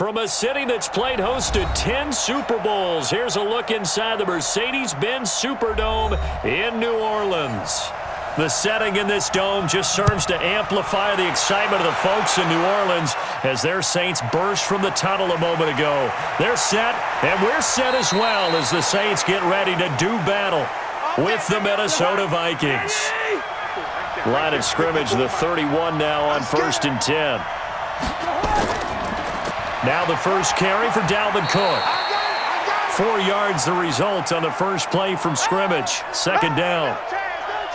From a city that's played host to 10 Super Bowls, here's a look inside the Mercedes-Benz Superdome in New Orleans. The setting in this dome just serves to amplify the excitement of the folks in New Orleans as their Saints burst from the tunnel a moment ago. They're set, and we're set as well as the Saints get ready to do battle with the Minnesota Vikings. Line of scrimmage, the 31 now on 1st and 10. Now the first carry for Dalvin Cook. 4 yards the result on the first play from scrimmage. 2nd down.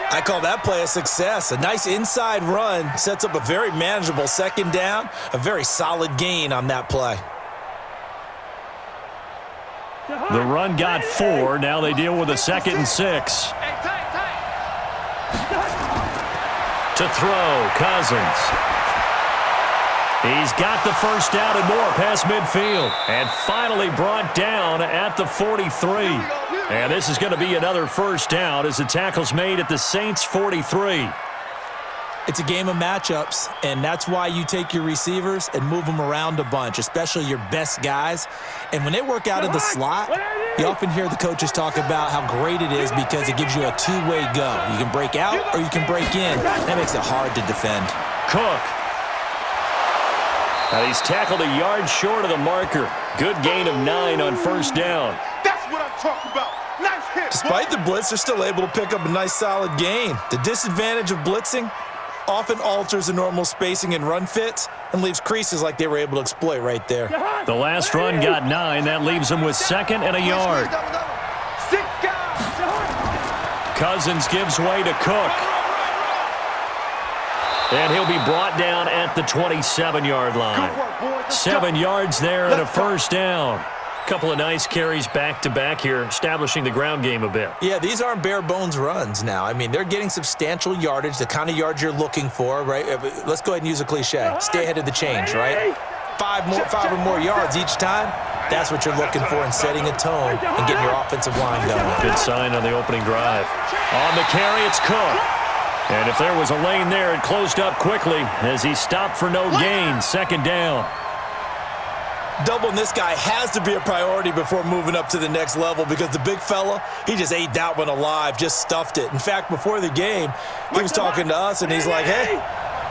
I call that play a success. A nice inside run sets up a very manageable 2nd down. A very solid gain on that play. The run got 4. Now they deal with a 2nd and 6. To throw, Cousins. He's got the first down and more past midfield. And finally brought down at the 43. And this is going to be another first down as the tackle's made at the Saints' 43. It's a game of matchups, and that's why you take your receivers and move them around a bunch, especially your best guys. And when they work out of the slot, you often hear the coaches talk about how great it is because it gives you a two-way go. You can break out or you can break in. That makes it hard to defend. Cook. Now he's tackled a yard short of the marker. Good gain of 9 on first down. That's what I'm talking about. Nice hit. Despite the blitz, they're still able to pick up a nice solid gain. The disadvantage of blitzing often alters the normal spacing and run fits and leaves creases like they were able to exploit right there. The last run got 9. That leaves them with 2nd and a yard. Cousins gives way to Cook. And he'll be brought down at the 27-yard line. 7 yards there and a first down. Couple of nice carries back-to-back here, establishing the ground game a bit. Yeah, these aren't bare-bones runs now. I mean, they're getting substantial yardage, the kind of yards you're looking for, right? Let's go ahead and use a cliche. Stay ahead of the change, right? 5 or more yards each time. That's what you're looking for in setting a tone and getting your offensive line going. Good sign on the opening drive. On the carry, it's Cook. And if there was a lane there, it closed up quickly as he stopped for no gain. 2nd down. Doubling this guy has to be a priority before moving up to the next level because the big fella, he just ate that one alive, just stuffed it. In fact, before the game, he was talking to us, and he's like, hey,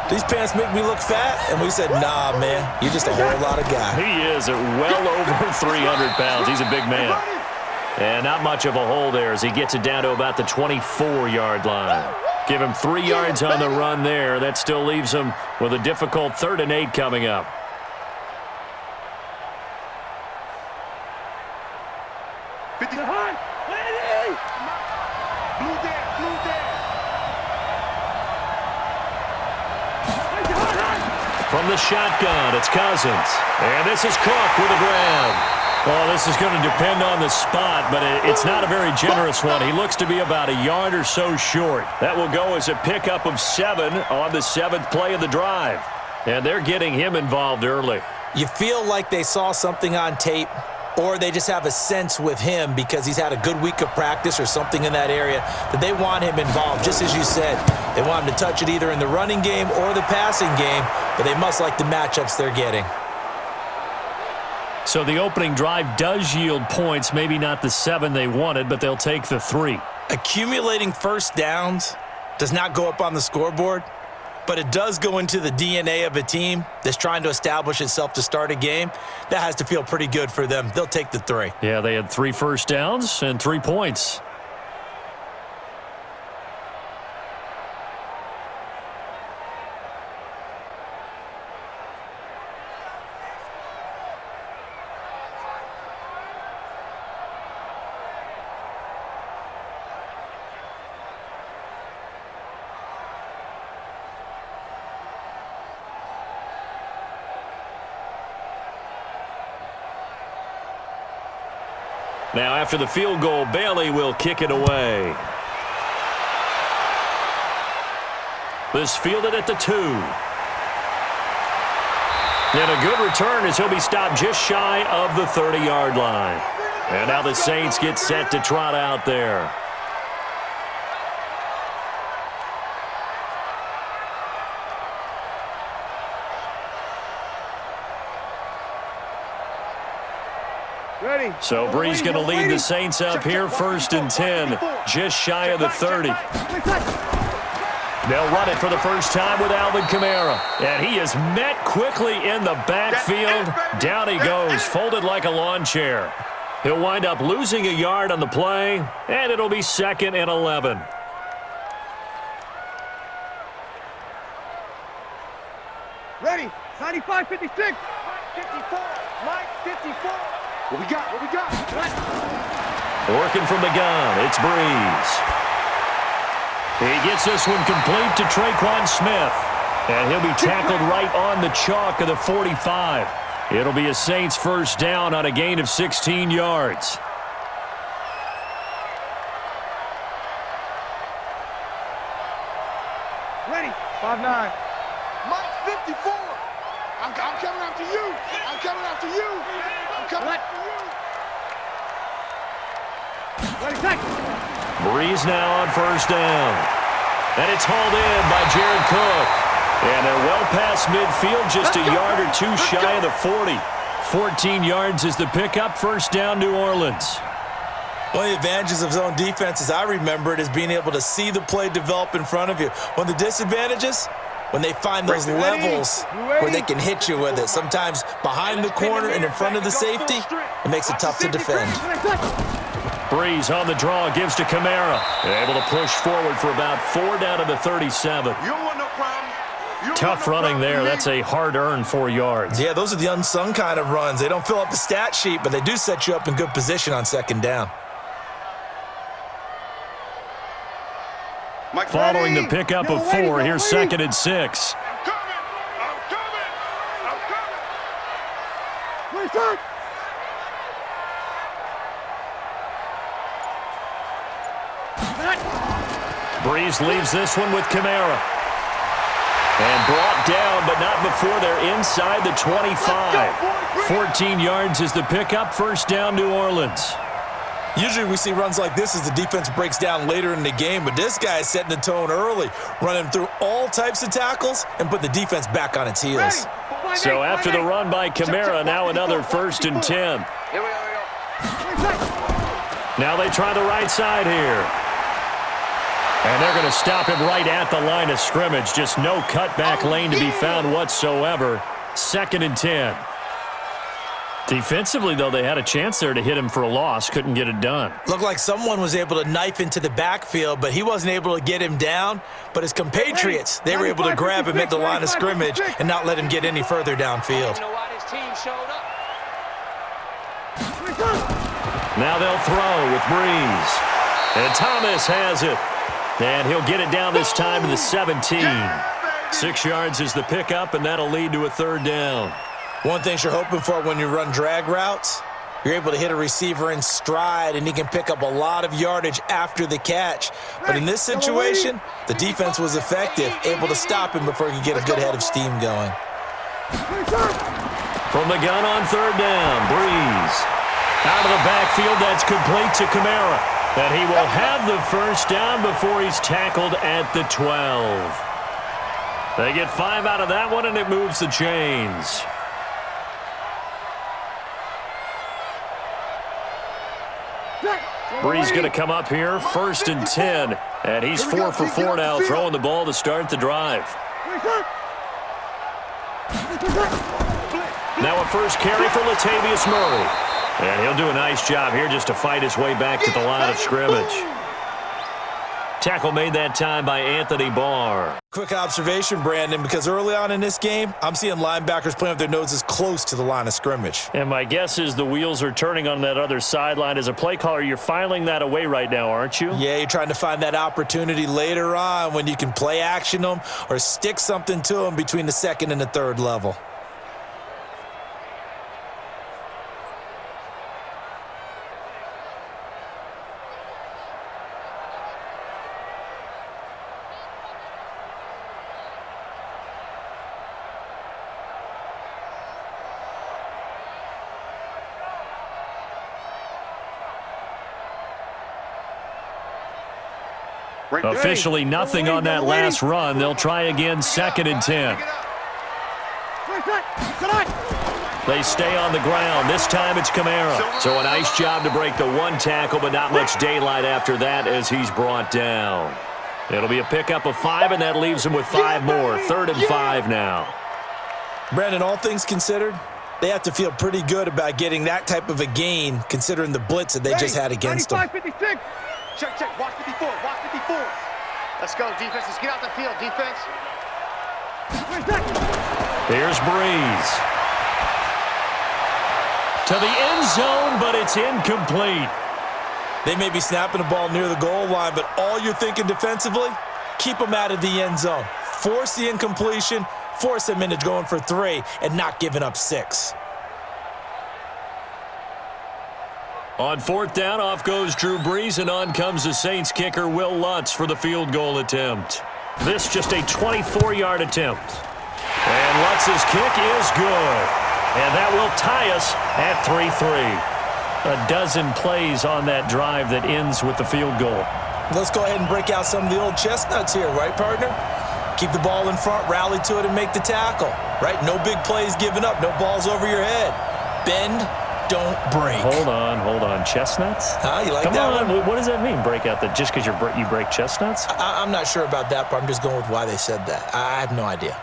these pants make me look fat. And we said, nah, man, you're just a whole lot of guy. He is at well over 300 pounds. He's a big man. And not much of a hole there as he gets it down to about the 24-yard line. Give him 3 yards on the run there. That still leaves him with a difficult 3rd and 8 coming up. From the shotgun, it's Cousins. And this is Cook with a grab. Well, this is going to depend on the spot, but it's not a very generous one. He looks to be about a yard or so short. That will go as a pickup of 7 on the 7th play of the drive. And they're getting him involved early. You feel like they saw something on tape, or they just have a sense with him because he's had a good week of practice or something in that area that they want him involved, just as you said. They want him to touch it either in the running game or the passing game, but they must like the matchups they're getting. So the opening drive does yield points, maybe not the 7 they wanted, but they'll take the 3. Accumulating first downs does not go up on the scoreboard, but it does go into the DNA of a team that's trying to establish itself to start a game. That has to feel pretty good for them. They'll take the 3. Yeah, they had 3 first downs and 3 points. Now, after the field goal, Bailey will kick it away. This fielded at the 2. And a good return as he'll be stopped just shy of the 30-yard line. And now the Saints get set to trot out there. So Brees going to lead the Saints up here, 1st and 10, just shy of the 30. They'll run it for the first time with Alvin Kamara. And he is met quickly in the backfield. Down he goes, folded like a lawn chair. He'll wind up losing a yard on the play, and it'll be 2nd and 11. Ready. 95, 56. 54. Mike, 54. What we got? What we got? Working from the gun, it's Brees. He gets this one complete to Traquan Smith. And he'll be tackled right on the chalk of the 45. It'll be a Saints first down on a gain of 16 yards. Ready. 5-9. Mike, 54. I'm coming after you. I'm coming after you. I'm coming after you. Ready, take. Brees now on first down. And it's hauled in by Jared Cook. And they're well past midfield, just a yard or two shy of the 40. 14 yards is the pickup, first down New Orleans. One of the advantages of zone defense, as I remember it, is being able to see the play develop in front of you. One of the disadvantages, when they find those levels where they can hit you with it. Sometimes behind the corner and in front of the safety, it makes it tough to defend. Brees on the draw, gives to Kamara. They're able to push forward for about 4 down to the 37. You don't want no problem. Tough running there. That's a hard-earned 4 yards. Yeah, those are the unsung kind of runs. They don't fill up the stat sheet, but they do set you up in good position on second down. Mike, Following ready? the pickup of 4, here's 2nd and 6. I'm coming. I'm coming. I'm coming. Ready, Brees leaves this one with Kamara. And brought down, but not before they're inside the 25. 14 yards is the pickup, first down New Orleans. Usually we see runs like this as the defense breaks down later in the game, but this guy is setting the tone early, running through all types of tackles and put the defense back on its heels. So after the run by Kamara, now another 1st and 10. Here we go. Now they try the right side here. And they're going to stop him right at the line of scrimmage. Just no cutback lane to be found whatsoever. 2nd and 10. Defensively, though, they had a chance there to hit him for a loss. Couldn't get it done. Looked like someone was able to knife into the backfield, but he wasn't able to get him down. But his compatriots, they were able to grab him at the line of scrimmage and not let him get any further downfield. Now they'll throw with Brees. And Thomas has it. And he'll get it down this time to the 17. 6 yards is the pickup, and that'll lead to a 3rd down. One thing you're hoping for when you run drag routes, you're able to hit a receiver in stride, and he can pick up a lot of yardage after the catch. But in this situation, the defense was effective, able to stop him before he could get a good head of steam going. From the gun on 3rd down, Brees. Out of the backfield, that's complete to Kamara. And he will have the first down before he's tackled at the 12. They get 5 out of that one, and it moves the chains. Brees going to come up here, 1st and 10. And he's 4 for 4 now, throwing the ball to start the drive. Now a first carry for Latavius Murray. And he'll do a nice job here just to fight his way back to the line of scrimmage. Tackle made that time by Anthony Barr. Quick observation, Brandon, because early on in this game, I'm seeing linebackers playing with their noses close to the line of scrimmage. And my guess is the wheels are turning on that other sideline. As a play caller, you're filing that away right now, aren't you? Yeah, you're trying to find that opportunity later on when you can play action them or stick something to them between the 2nd and the 3rd level. Officially nothing on that last run. They'll try again, 2nd and 10. They stay on the ground. This time it's Kamara. So a nice job to break the one tackle, but not much daylight after that as he's brought down. It'll be a pickup of 5, and that leaves him with 5 more. 3rd and 5 now. Brandon, all things considered, they have to feel pretty good about getting that type of a gain considering the blitz that they just had against them. 56. Check. Watch 54. Let's go, defense. Let's get out the field, defense. Here's Breeze. To the end zone, but it's incomplete. They may be snapping the ball near the goal line, but all you're thinking defensively, keep them out of the end zone. Force the incompletion, force them into going for 3, and not giving up 6. On 4th down, off goes Drew Brees, and on comes the Saints kicker, Will Lutz, for the field goal attempt. This just a 24-yard attempt. And Lutz's kick is good. And that will tie us at 3-3. A dozen plays on that drive that ends with the field goal. Let's go ahead and break out some of the old chestnuts here, right, partner? Keep the ball in front, rally to it, and make the tackle, right? No big plays given up, no balls over your head. Bend, don't break. Hold on. Chestnuts? You like Come that on. one? What does that mean, break out just because you break chestnuts? I'm not sure about that, but I'm just going with why they said that. I have no idea.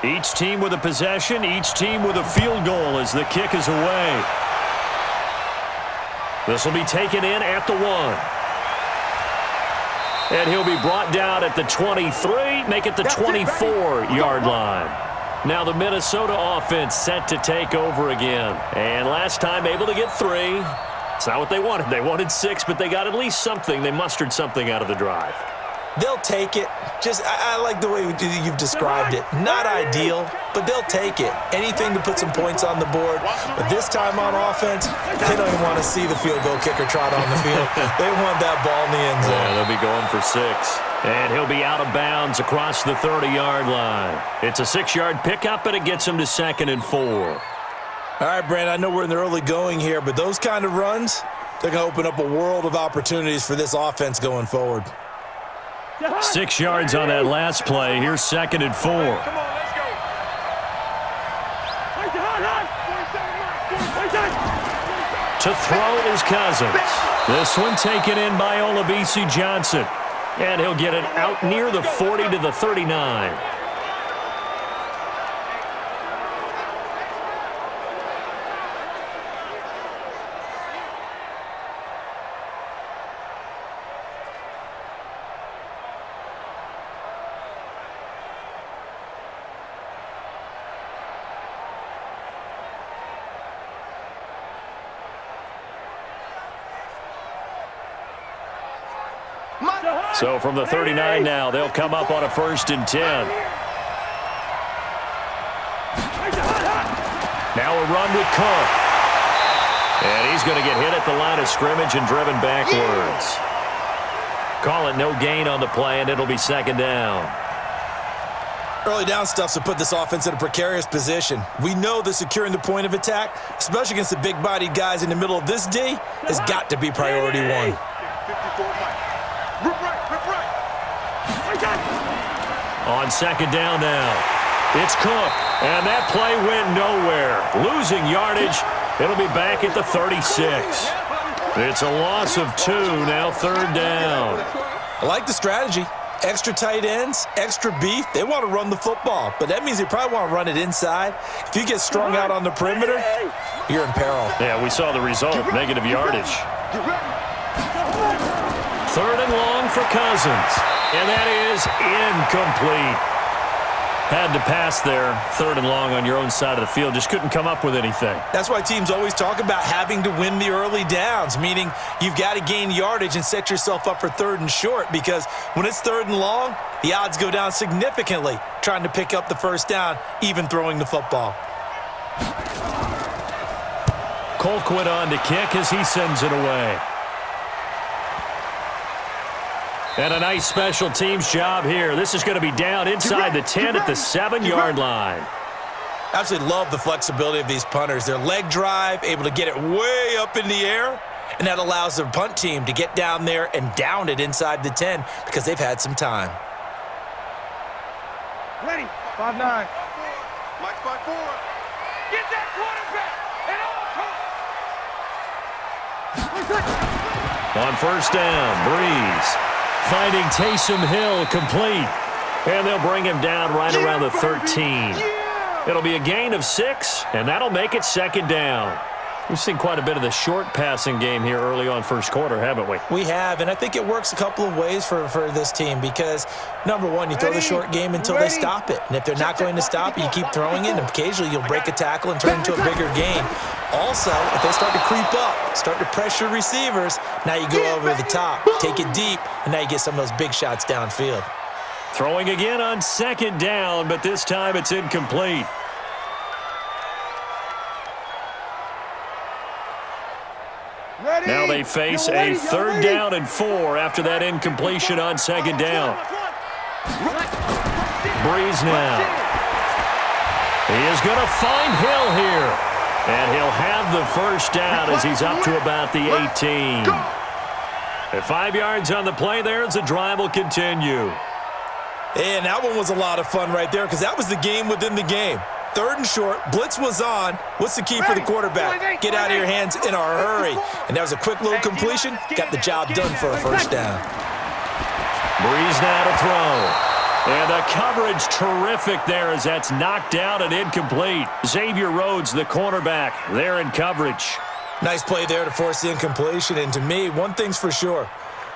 Each team with a possession, each team with a field goal as the kick is away. This will be taken in at the 1. And he'll be brought down at the 23, make it the 24-yard line. Now the Minnesota offense set to take over again. And last time able to get 3. It's not what they wanted. They wanted 6, but they got at least something. They mustered something out of the drive. They'll take it. I like the way you've described it. Not ideal, but they'll take it. Anything to put some points on the board. But this time on offense, they don't even want to see the field goal kicker trot on the field. They want that ball in the end zone. Yeah, they'll be going for 6. And he'll be out of bounds across the 30-yard line. It's a 6-yard pickup, and it gets him to 2nd and 4. All right, Brandon, I know we're in the early going here, but those kind of runs, they're going to open up a world of opportunities for this offense going forward. 6 yards on that last play. Here's 2nd and 4. Come on, let's go. To throw is Cousins. This one taken in by Olabisi Johnson. And he'll get it out near the 40 to the 39. So from the 39 now, they'll come up on a 1st and 10. Now a run with Cook. And he's going to get hit at the line of scrimmage and driven backwards. Call it no gain on the play, and it'll be 2nd down. Early down stuff's to put this offense in a precarious position. We know that securing the point of attack, especially against the big-bodied guys in the middle of this D, has got to be priority 1. On 2nd down now, it's Cook, and that play went nowhere. Losing yardage, it'll be back at the 36. It's a loss of 2, now 3rd down. I like the strategy. Extra tight ends, extra beef. They want to run the football, but that means they probably want to run it inside. If you get strung out on the perimeter, you're in peril. Yeah, we saw the result, negative yardage. 3rd and long for Cousins. And that is incomplete. Had to pass there, 3rd and long on your own side of the field. Just couldn't come up with anything. That's why teams always talk about having to win the early downs, meaning you've got to gain yardage and set yourself up for 3rd and short, because when it's 3rd and long, the odds go down significantly trying to pick up the 1st down, even throwing the football. Colquitt on to kick as he sends it away. And a nice special teams job here. This is going to be down inside the 10 at the 7-yard line. Absolutely love the flexibility of these punters. Their leg drive, able to get it way up in the air, and that allows their punt team to get down there and down it inside the 10 because they've had some time. Ready. 5-9. Mike 5-4. Get that quarterback. On first down, Breeze finding Taysom Hill complete. And they'll bring him down right around the 13. It'll be a gain of 6, and that'll make it second down. We've seen quite a bit of the short passing game here early on first quarter, haven't we? We have, and I think it works a couple of ways for this team because, number one, you throw the short game until they stop it. And if they're not going to stop it, you keep throwing it, and occasionally you'll break a tackle and turn into a bigger gain. Also, if they start to creep up, start to pressure receivers, now you go over the top, take it deep, and now you get some of those big shots downfield. Throwing again on second down, but this time it's incomplete. Now they face a 3rd down and 4 after that incompletion on second down. Breeze now. He is going to find Hill here. And he'll have the first down as he's up to about the 18. At 5 yards on the play there as the drive will continue. And that one was a lot of fun right there because that was the game within the game. 3rd and short, blitz was on. What's the key for the quarterback? Get out of your hands in a hurry. And that was a quick little completion. Got the job done for a first down. Breeze now to throw. And the coverage terrific there as that's knocked down and incomplete. Xavier Rhodes, the cornerback, there in coverage. Nice play there to force the incompletion. And to me, one thing's for sure.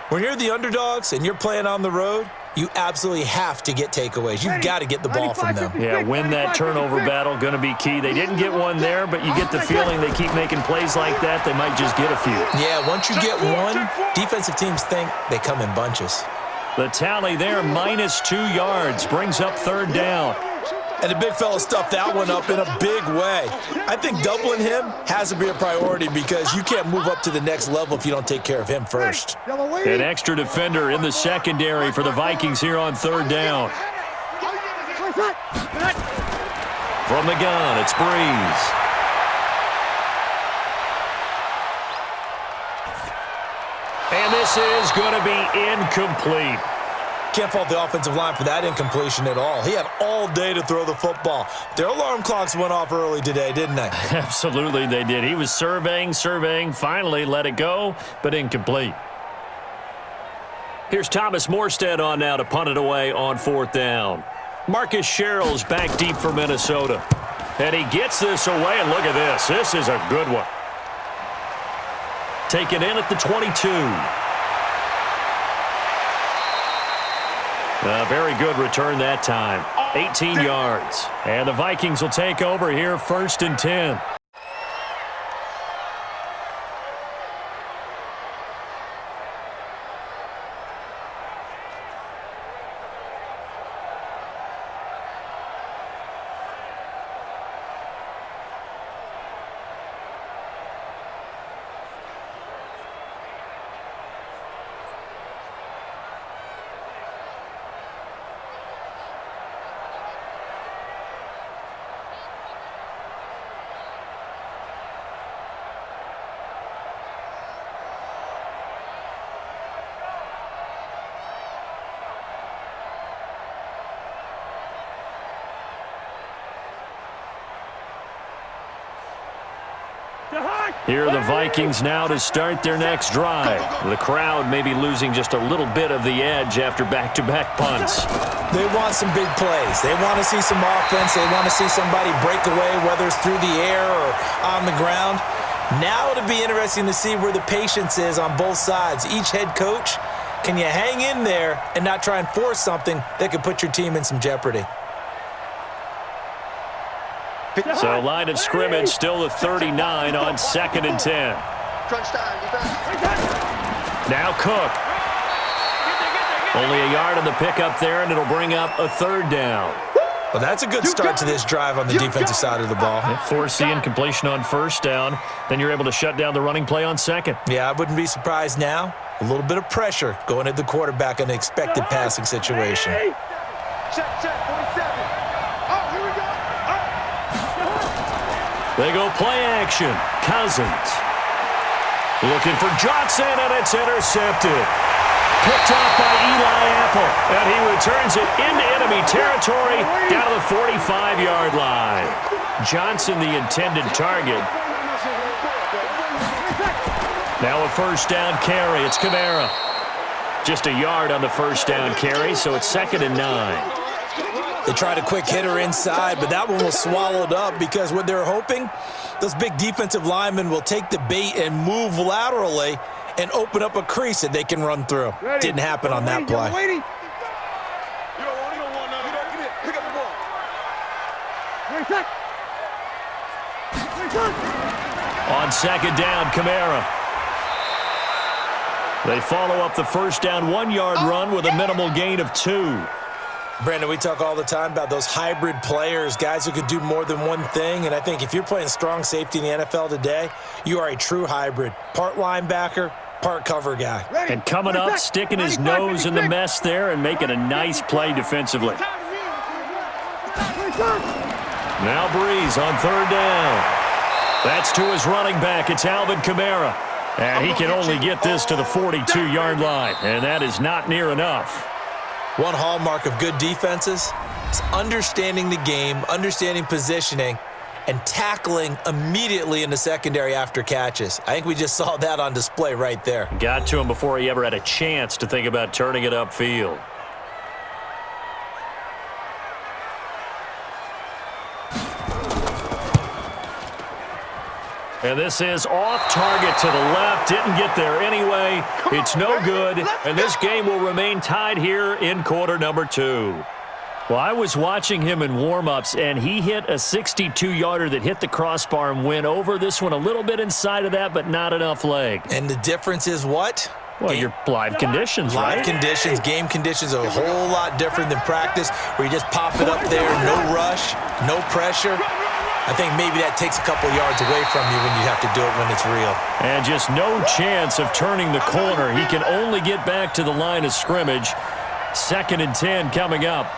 When you're the underdogs and you're playing on the road, you absolutely have to get takeaways. You've got to get the ball from them. Yeah, win that turnover battle, going to be key. They didn't get one there, but you get the feeling they keep making plays like that, they might just get a few. Yeah, once you get one, defensive teams think they come in bunches. The tally there, minus 2 yards, brings up 3rd down. And the big fella stuffed that one up in a big way. I think doubling him has to be a priority because you can't move up to the next level if you don't take care of him first. An extra defender in the secondary for the Vikings here on 3rd down. From the gun, it's Breeze. And this is going to be incomplete. Can't fault the offensive line for that incompletion at all. He had all day to throw the football. Their alarm clocks went off early today, didn't they? Absolutely they did. He was surveying, finally let it go, but incomplete. Here's Thomas Morstead on now to punt it away on 4th down. Marcus Sherrill's back deep for Minnesota. And he gets this away, and look at this. This is a good one. Taken in at the 22. A very good return that time. 18 yards. And the Vikings will take over here 1st and 10. Here are the Vikings now to start their next drive. The crowd may be losing just a little bit of the edge after back-to-back punts. They want some big plays. They want to see some offense. They want to see somebody break away, whether it's through the air or on the ground. Now it'll be interesting to see where the patience is on both sides. Each head coach, can you hang in there and not try and force something that could put your team in some jeopardy? So line of scrimmage still the 39 on 2nd and 10. Now Cook. Only a yard on the pickup there, and it'll bring up a 3rd down. Well, that's a good start to this drive on the defensive side of the ball. Force the incompletion on first down. Then you're able to shut down the running play on second. Yeah, I wouldn't be surprised now. A little bit of pressure going at the quarterback in an expected passing situation. Check, 47. Oh, here we go. They go play action. Cousins. Looking for Johnson, and it's intercepted. Picked off by Eli Apple, and he returns it into enemy territory down to the 45-yard line. Johnson, the intended target. Now a first down carry. It's Kamara. Just a yard on the first down carry, so it's 2nd and 9. They tried a quick hitter inside, but that one was swallowed up because what they're hoping, those big defensive linemen will take the bait and move laterally and open up a crease that they can run through. Didn't happen on that play. You don't want none. Get it. Pick up the ball. On 2nd down, Kamara. They follow up the first down 1-yard run with a minimal gain of 2. Brandon, we talk all the time about those hybrid players, guys who could do more than one thing, and I think if you're playing strong safety in the NFL today, you are a true hybrid. Part linebacker, part cover guy. And coming up, sticking his nose in the mess there and making a nice play defensively. Now Breeze on 3rd down. That's to his running back. It's Alvin Kamara. And he can only get this to the 42-yard line, and that is not near enough. One hallmark of good defenses is understanding the game, understanding positioning, and tackling immediately in the secondary after catches. I think we just saw that on display right there. Got to him before he ever had a chance to think about turning it upfield. And this is off target to the left. Didn't get there anyway. It's no good. And this game will remain tied here in quarter number 2. Well, I was watching him in warm-ups, and he hit a 62-yarder that hit the crossbar and went over. This one a little bit inside of that, but not enough leg. And the difference is what? Well, your live conditions, right? Live conditions, game conditions are a whole lot different than practice, where you just pop it up there, no rush, no pressure. I think maybe that takes a couple yards away from you when you have to do it when it's real. And just no chance of turning the corner. He can only get back to the line of scrimmage. 2nd and 10 coming up.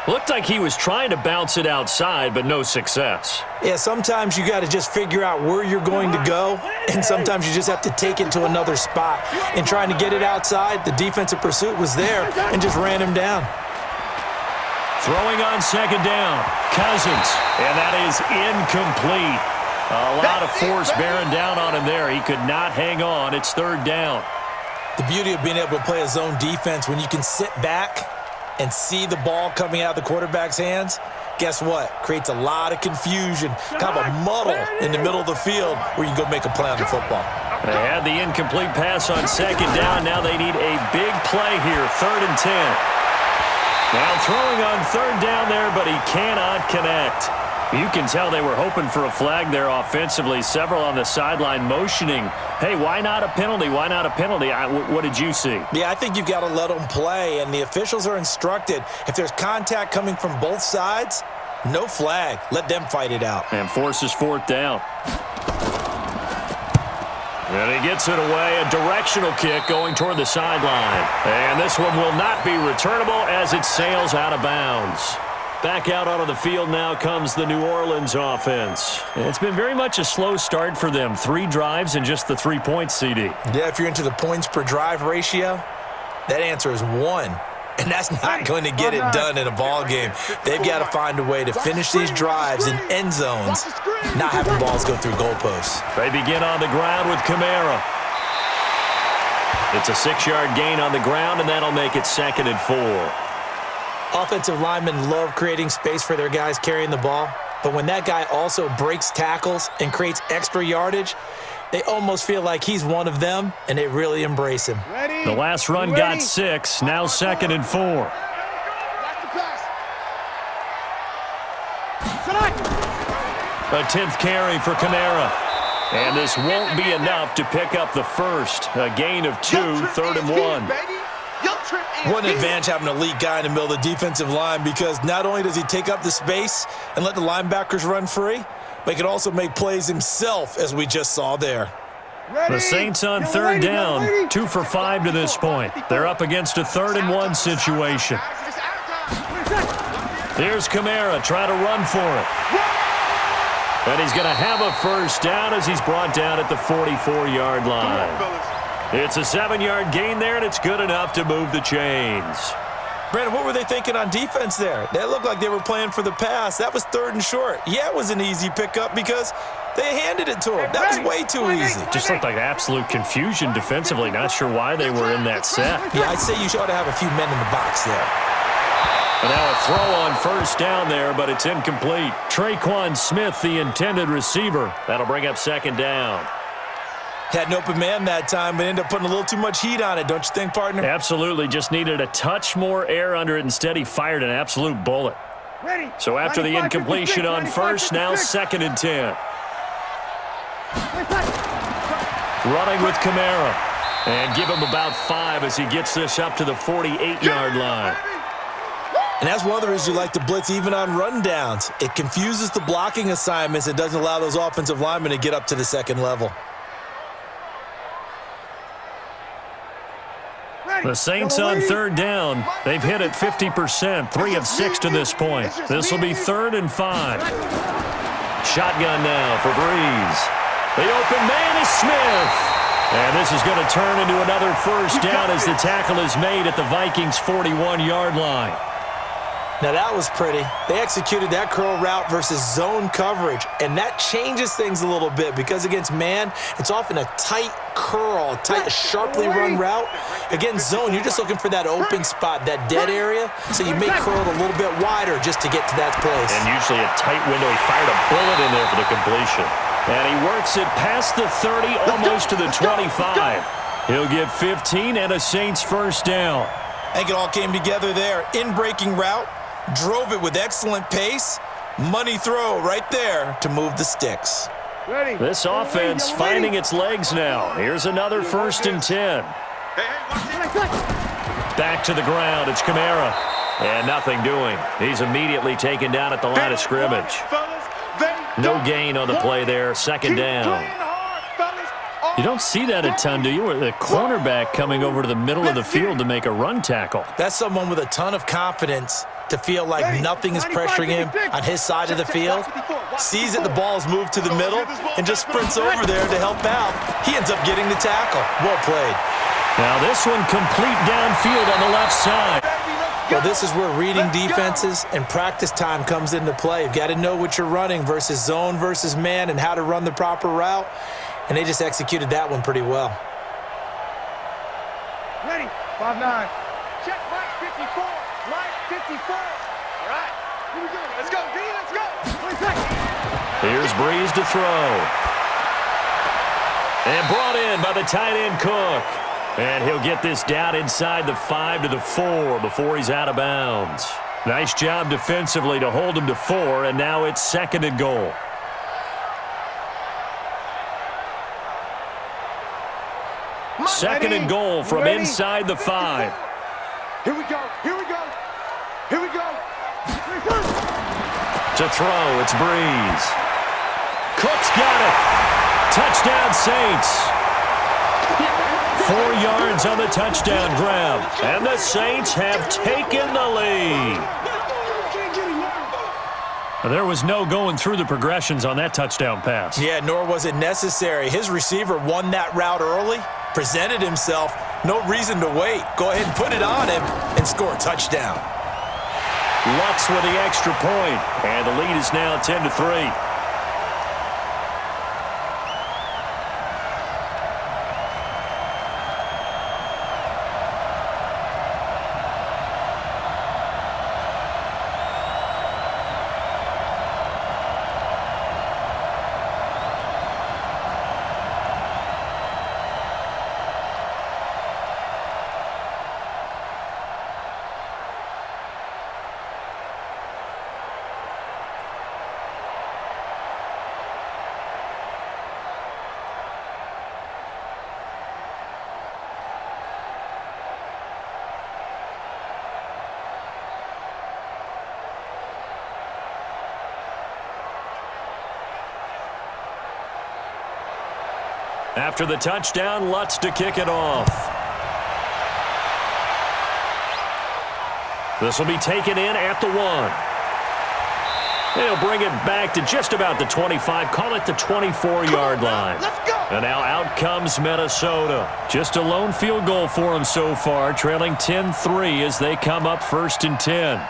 Looked like he was trying to bounce it outside, but no success. Yeah, sometimes you got to just figure out where you're going to go, and sometimes you just have to take it to another spot. And trying to get it outside, the defensive pursuit was there and just ran him down. Throwing on 2nd down, Cousins, and that is incomplete. A lot of force bearing down on him there. He could not hang on. It's 3rd down. The beauty of being able to play a zone defense when you can sit back and see the ball coming out of the quarterback's hands, guess what? Creates a lot of confusion, kind of a muddle in the middle of the field where you can go make a play on the football. They had the incomplete pass on 2nd down. Now they need a big play here, 3rd and 10. Now throwing on 3rd down there, but he cannot connect. You can tell they were hoping for a flag there offensively. Several on the sideline motioning, hey, why not a penalty? Why not a penalty? What did you see? Yeah, I think you've got to let them play, and the officials are instructed, if there's contact coming from both sides, no flag. Let them fight it out. And forces 4th down. And he gets it away, a directional kick going toward the sideline. And this one will not be returnable as it sails out of bounds. Back out onto the field now comes the New Orleans offense. It's been very much a slow start for them. 3 drives and just the 3 points, CD. Yeah, if you're into the points per drive ratio, that answer is 1. And that's not going to get it done in a ball game. They've got to find a way to finish these drives in end zones, not having balls go through goalposts. They begin on the ground with Kamara. It's a 6-yard gain on the ground, and that'll make it 2nd and 4. Offensive linemen love creating space for their guys carrying the ball, but when that guy also breaks tackles and creates extra yardage, they almost feel like he's one of them, and they really embrace him. The last run got 6, now 2nd and 4. A 10th carry for Kamara. And this won't be enough to pick up the first. A gain of 2, 3rd and 1. Your trip What an advantage having an elite guy in the middle of the defensive line, because not only does he take up the space and let the linebackers run free, but he can also make plays himself, as we just saw there. The Saints on third down, 2 for 5 to this point. They're up against a 3rd-and-1 situation. Here's Kamara trying to run for it. And he's going to have a first down as he's brought down at the 44-yard line. It's a 7-yard gain there, and it's good enough to move the chains. Brandon, what were they thinking on defense there? That looked like they were playing for the pass. That was 3rd and short. Yeah, it was an easy pickup because they handed it to him. That was way too easy. Just looked like absolute confusion defensively. Not sure why they were in that set. Yeah, I'd say you ought to have a few men in the box there. And now a throw on first down there, but it's incomplete. Traquan Smith, the intended receiver. That'll bring up 2nd down. Had an open man that time, but ended up putting a little too much heat on it, don't you think, partner? Absolutely. Just needed a touch more air under it. Instead, he fired an absolute bullet. So after the incompletion on first, now 2nd and 10. Running with Kamara. And give him about 5 as he gets this up to the 48-yard line. And that's one of the reasons you like to blitz even on rundowns. It confuses the blocking assignments and doesn't allow those offensive linemen to get up to the 2nd level. The Saints on 3rd down. They've hit it 50%, 3 of 6 to this point. This will be 3rd and 5. Shotgun now for Breeze. The open man is Smith. And this is going to turn into another first down as the tackle is made at the Vikings' 41-yard line. Now that was pretty. They executed that curl route versus zone coverage, and that changes things a little bit because against man, it's often a tight curl, tight, sharply run route. Against zone, you're just looking for that open spot, that dead area, so you may curl it a little bit wider just to get to that place. And usually a tight window. He fired a bullet in there for the completion. And he works it past the 30, almost to the 25. He'll get 15 and a Saints first down. I think it all came together there. In-breaking route. Drove it with excellent pace. Money throw right there to move the sticks. This offense finding its legs now. Here's another 1st and 10. Back to the ground. It's Kamara. And nothing doing. He's immediately taken down at the line of scrimmage. No gain on the play there. 2nd down. You don't see that a ton, do you? With the cornerback coming over to the middle of the field to make a run tackle. That's someone with a ton of confidence to feel like nothing is pressuring him on his side of the field. Sees that the ball is moved to the middle and just sprints over there to help out. He ends up getting the tackle. Well played. Now this one complete downfield on the left side. Well, this is where reading defenses and practice time comes into play. You've got to know what you're running versus zone versus man and how to run the proper route. And they just executed that one pretty well. Ready, 5-9. Check Mike 54. Mike 54. All right, here we go. Let's go, D, let's go. 20 seconds. Here's Breeze to throw. And brought in by the tight end Cook. And he'll get this down inside the 5 to the 4 before he's out of bounds. Nice job defensively to hold him to 4, and now it's 2nd and goal. Second and goal from inside the 5. Here we go, here we go, here we go. To throw, it's Breeze. Cook's got it. Touchdown Saints. 4 yards on the touchdown grab. And the Saints have taken the lead. There was no going through the progressions on that touchdown pass. Yeah, nor was it necessary. His receiver won that route early, presented himself, no reason to wait. Go ahead and put it on him and score a touchdown. Lux with the extra point, and the lead is now 10-3. After the touchdown, Lutz to kick it off. This will be taken in at the 1. They'll bring it back to just about the 25, call it the 24-yard line. And now out comes Minnesota. Just a lone field goal for them so far, trailing 10-3 as they come up 1st and 10.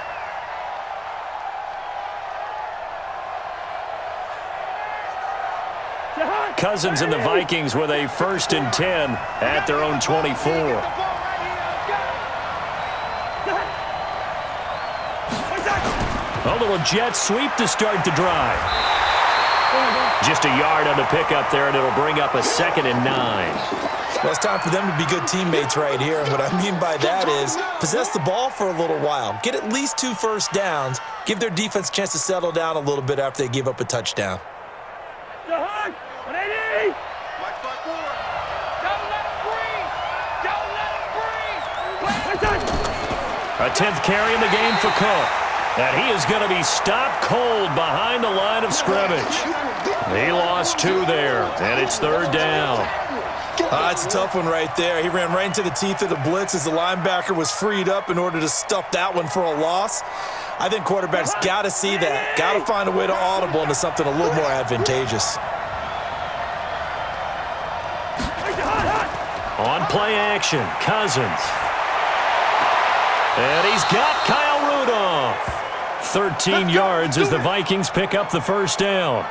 Cousins and the Vikings with a 1st and 10 at their own 24. A little jet sweep to start the drive. Just a yard on the pickup there, and it'll bring up a 2nd and 9. Well, it's time for them to be good teammates right here. And what I mean by that is possess the ball for a little while. Get at least 2 first downs. Give their defense a chance to settle down a little bit after they give up a touchdown. A 10th carry in the game for Cook. And he is going to be stopped cold behind the line of scrimmage. He lost 2 there, and it's 3rd down. It's a tough one right there. He ran right into the teeth of the blitz as the linebacker was freed up in order to stuff that one for a loss. I think quarterbacks got to see that. Got to find a way to audible into something a little more advantageous. On play action, Cousins. And he's got Kyle Rudolph. 13 yards as the Vikings pick up the 1st down.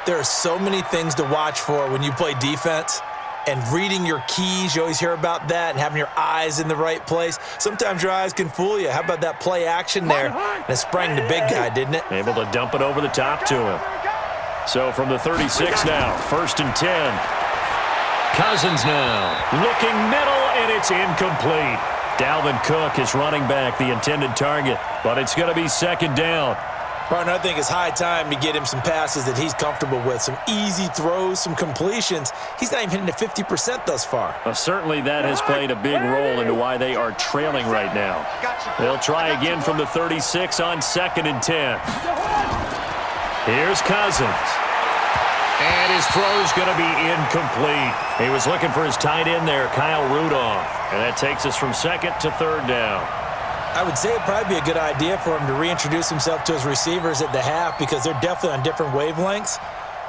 There are so many things to watch for when you play defense. And reading your keys, you always hear about that, and having your eyes in the right place. Sometimes your eyes can fool you. How about that play action there? And it sprang the big guy, didn't it? Able to dump it over the top to him. So from the 36 now, 1st and 10. Cousins now looking middle, and it's incomplete. Dalvin Cook is running back, the intended target, but it's going to be 2nd down. Partner, I think it's high time to get him some passes that he's comfortable with, some easy throws, some completions. He's not even hitting the 50% thus far. Well, certainly that has played a big role into why they are trailing right now. They'll try again from the 36 on 2nd and 10. Here's Cousins. And his throw's going to be incomplete. He was looking for his tight end there, Kyle Rudolph. And that takes us from 2nd to 3rd down. I would say it'd probably be a good idea for him to reintroduce himself to his receivers at the half because they're definitely on different wavelengths.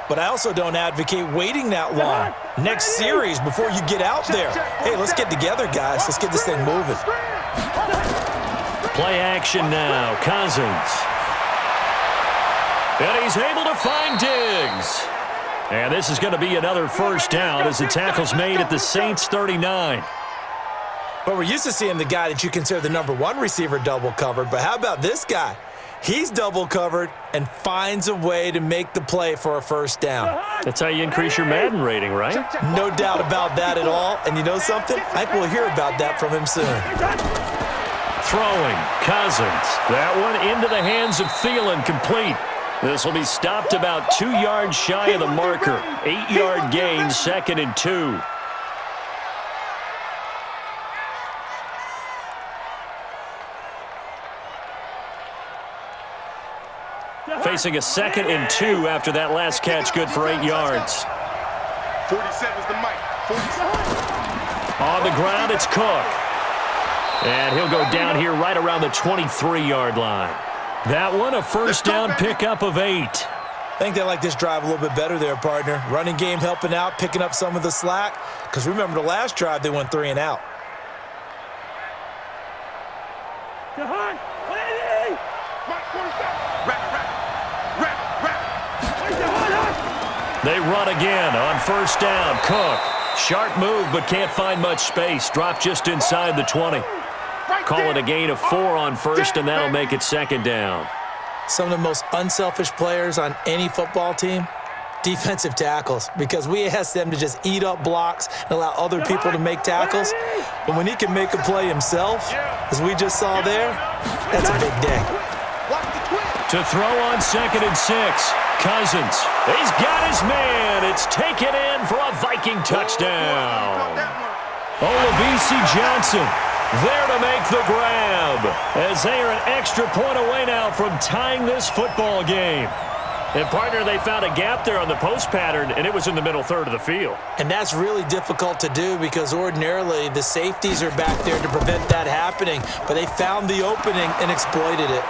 But I also don't advocate waiting that long. Next series before you get out there. Hey, let's get together, guys. Let's get this thing moving. Play action now. Cousins. And he's able to find Diggs. And this is going to be another 1st down as the tackle's made at the Saints 39. But we're used to seeing the guy that you consider the number 1 receiver double covered. But how about this guy? He's double covered and finds a way to make the play for a 1st down. That's how you increase your Madden rating, right? No doubt about that at all. And you know something? I think we'll hear about that from him soon. Throwing, Cousins. That one into the hands of Thielen, complete. This will be stopped about 2 yards shy of the marker. 8-yard gain, 2nd and 2. Facing a 2nd and 2 after that last catch, good for 8 yards. 47's the mic. 47. On the ground, it's Cook. And he'll go down here right around the 23-yard line. That one, a 1st down pickup of 8. I think they like this drive a little bit better there, partner. Running game helping out, picking up some of the slack. Because remember the last drive, they went 3 and out. They run again on 1st down. Cook, sharp move, but can't find much space. Drop just inside the 20. Call it a gain of 4 on 1st, and that'll make it 2nd down. Some of the most unselfish players on any football team, defensive tackles, because we ask them to just eat up blocks and allow other people to make tackles. But when he can make a play himself, as we just saw there, that's a big day. To throw on 2nd and 6. Cousins. He's got his man. It's taken in for a Viking touchdown. Olabisi Johnson there to make the grab as they are an extra point away now from tying this football game. And, partner, they found a gap there on the post pattern, and it was in the middle third of the field. And that's really difficult to do because ordinarily the safeties are back there to prevent that happening. But they found the opening and exploited it.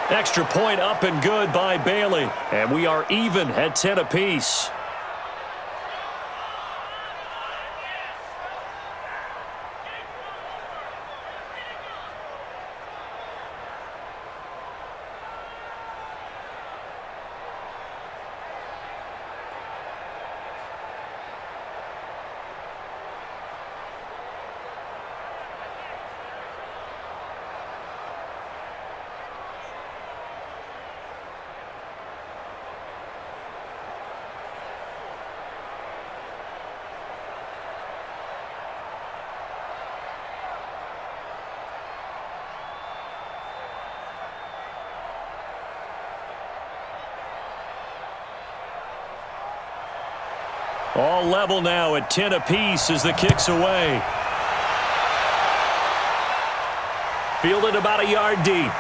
Extra point up and good by Bailey. And we are even at 10 apiece. All level now at 10 apiece as the kick's away. Fielded about a yard deep.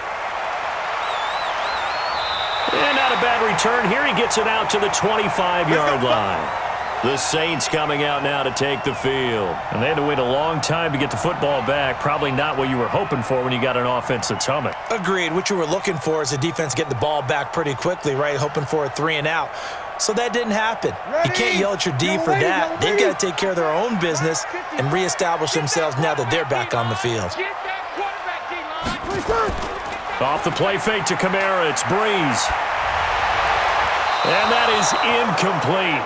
And not a bad return here. He gets it out to the 25-yard line. The Saints coming out now to take the field. And they had to wait a long time to get the football back. Probably not what you were hoping for when you got an offense that's humming. Agreed. What you were looking for is the defense getting the ball back pretty quickly, right? Hoping for a 3-and-out. So that didn't happen. You can't yell at your D for that. They've got to take care of their own business and reestablish themselves now that they're back on the field. Off the play fake to Kamara, it's Breeze. And that is incomplete.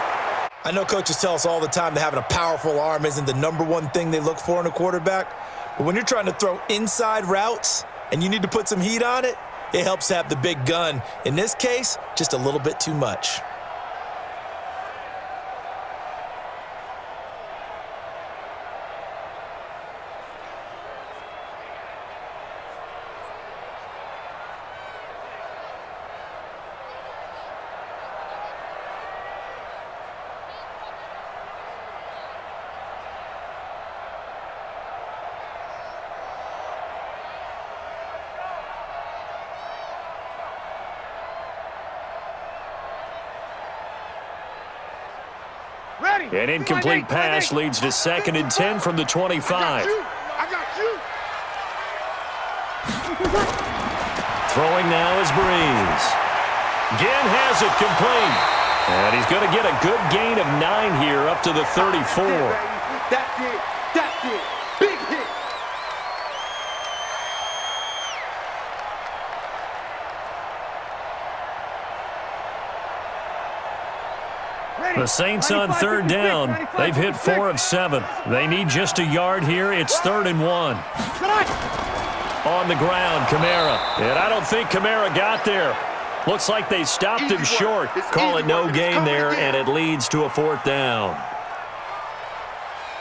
I know coaches tell us all the time that having a powerful arm isn't the #1 thing they look for in a quarterback. But when you're trying to throw inside routes and you need to put some heat on it, it helps to have the big gun. In this case, just a little bit too much. An incomplete pass leads to 2nd and 10 from the 25. I got you. Throwing now is Breeze. Again has it complete. And he's going to get a good gain of 9 here up to the 34. That's it. That's it. Big hit. The Saints on 3rd down. They've hit 4 of 7. They need just a yard here. It's 3rd and 1. On the ground, Kamara. And I don't think Kamara got there. Looks like they stopped him short. Call it no gain there, and it leads to a 4th down.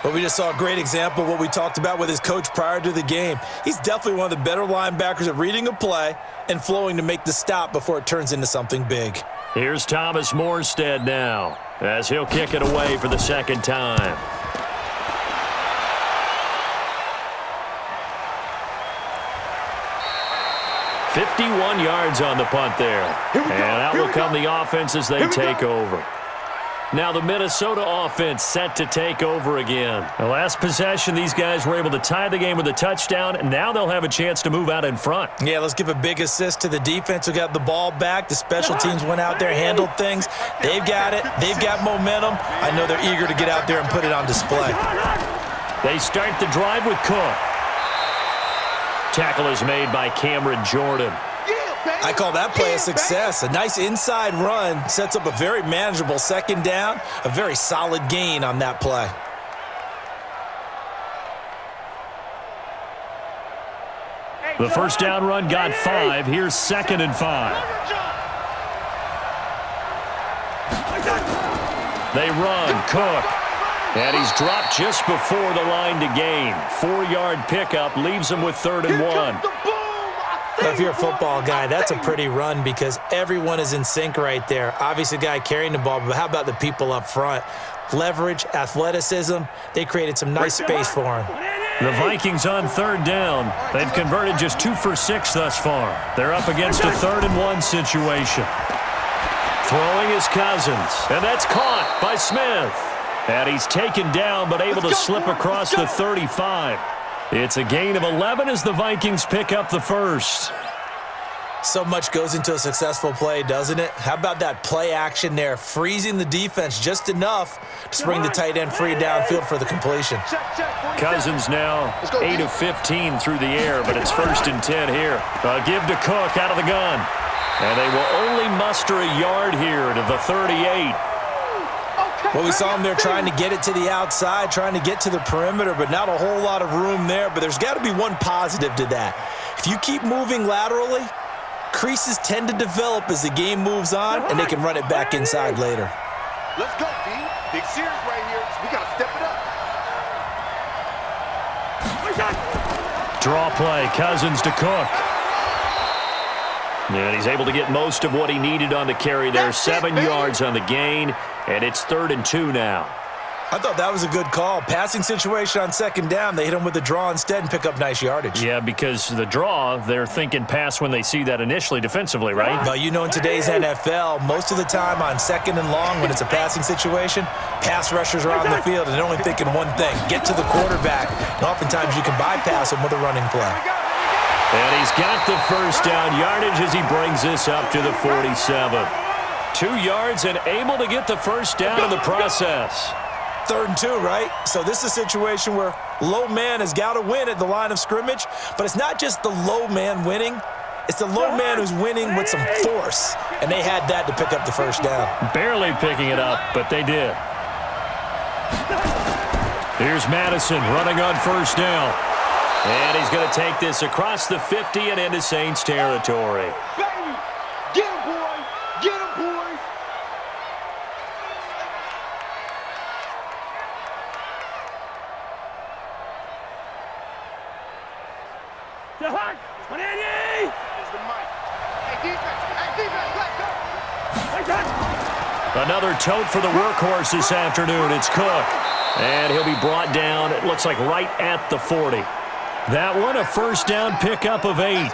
But we just saw a great example of what we talked about with his coach prior to the game. He's definitely one of the better linebackers at reading a play and flowing to make the stop before it turns into something big. Here's Thomas Morstead now, as he'll kick it away for the 2nd time. .51 yards on the punt there. And out will come the offense as they take over. Now the Minnesota offense set to take over again. The last possession, these guys were able to tie the game with a touchdown, and now they'll have a chance to move out in front. Yeah, let's give a big assist to the defense who got the ball back. The special teams went out there, handled things. They've got it. They've got momentum. I know they're eager to get out there and put it on display. They start the drive with Cook. Tackle is made by Cameron Jordan. I call that play a success. A nice inside run sets up a very manageable 2nd down, a very solid gain on that play. The 1st down run got 5. Here's 2nd and 5. They run, Cook. And he's dropped just before the line to gain. 4-yard pickup leaves him with 3rd and 1. If you're a football guy, that's a pretty run because everyone is in sync right there. Obviously, the guy carrying the ball, but how about the people up front? Leverage, athleticism, they created some nice space for him. The Vikings on 3rd down. They've converted just 2 for 6 thus far. They're up against a 3rd and 1 situation. Throwing is Cousins, and that's caught by Smith. And he's taken down but able to slip across the 35. It's a gain of 11 as the Vikings pick up the first. So much goes into a successful play, doesn't it? How about that play action there, freezing the defense just enough to bring the tight end free downfield for the completion. Cousins now 8 of 15 through the air, but it's 1st and 10 here. A give to Cook out of the gun. And they will only muster a yard here to the 38. Well, we saw him there trying to get it to the outside, trying to get to the perimeter, but not a whole lot of room there. But there's got to be one positive to that. If you keep moving laterally, creases tend to develop as the game moves on, and they can run it back inside later. Let's go, D. Big series right here. We got to step it up. Draw play, Cousins to Cook. And he's able to get most of what he needed on the carry there. 7 yards on the gain, and it's 3rd and 2 now. I thought that was a good call. Passing situation on 2nd down. They hit him with the draw instead and pick up nice yardage. Yeah, because the draw, they're thinking pass when they see that initially defensively, right? Well, you know, in today's NFL, most of the time on 2nd and long when it's a passing situation, pass rushers are on the field and they're only thinking one thing, get to the quarterback. And oftentimes you can bypass him with a running play. And he's got the first down yardage as he brings this up to the 47. 2 yards and able to get the first down in the process. 3rd and 2, right? So this is a situation where low man has got to win at the line of scrimmage, but it's not just the low man winning. It's the low man who's winning with some force, and they had that to pick up the first down. Barely picking it up, but they did. Here's Madison running on 1st down. And he's going to take this across the 50 and into Saints territory. Baby, get him, boy. Get him, boy. The hunt. 180. Here's the mic. Hey, defense, let's go. Another tote for the workhorse this afternoon. It's Cook. And he'll be brought down, it looks like right at the 40. That one, a first down pickup of 8.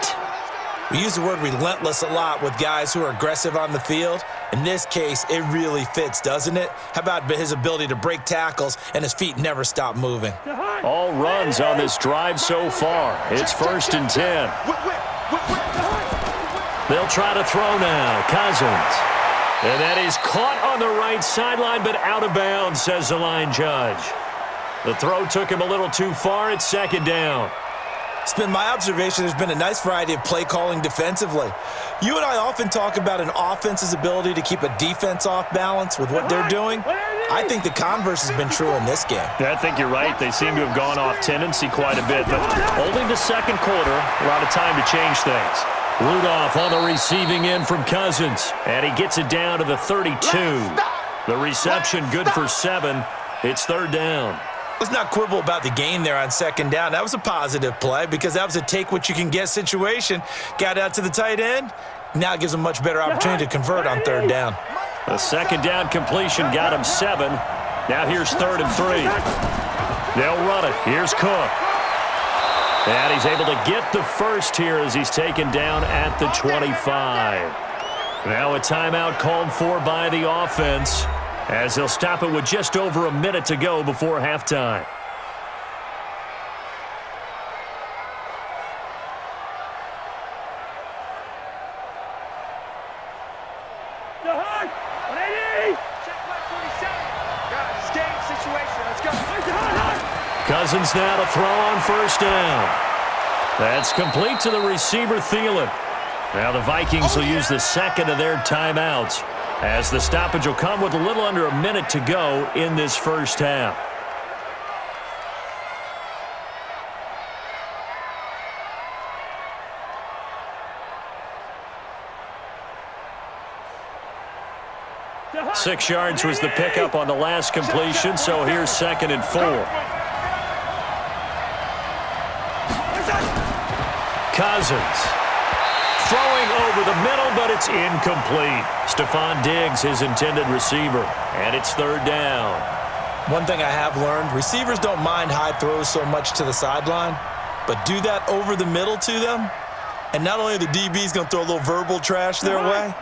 We use the word relentless a lot with guys who are aggressive on the field. In this case, it really fits, doesn't it? How about his ability to break tackles and his feet never stop moving? All runs on this drive so far. It's 1st and 10. They'll try to throw now. Cousins. And that is caught on the right sideline, but out of bounds, says the line judge. The throw took him a little too far. It's 2nd down. It's been my observation there's been a nice variety of play calling defensively. You and I often talk about an offense's ability to keep a defense off balance with what they're doing. I think the converse has been true in this game. Yeah, I think you're right. They seem to have gone off tendency quite a bit, but only the 2nd quarter, a lot of time to change things. Rudolph on the receiving end from Cousins, and he gets it down to the 32. The reception good for 7. It's 3rd down. Let's not quibble about the gain there on 2nd down. That was a positive play because that was a take-what-you-can-get situation. Got out to the tight end. Now it gives them a much better opportunity to convert on 3rd down. The 2nd down completion got him 7. Now here's 3rd and 3. They'll run it. Here's Cook. And he's able to get the first here as he's taken down at the 25. Now a timeout called for by the offense, as they'll stop it with just over a minute to go before halftime. The hunt. 180. Check back 47. Got it. Game situation. Let's go. Cousins now to throw on 1st down. That's complete to the receiver, Thielen. Now the Vikings will use the 2nd of their timeouts, as the stoppage will come with a little under a minute to go in this first half. The hunt. 6 yards was the pickup on the last completion, so here's 2nd and 4. Cousins throwing over the middle, but it's incomplete. Stephon Diggs, his intended receiver, and it's 3rd down. One thing I have learned, receivers don't mind high throws so much to the sideline, but do that over the middle to them, and not only the DB's going to throw a little verbal trash their way,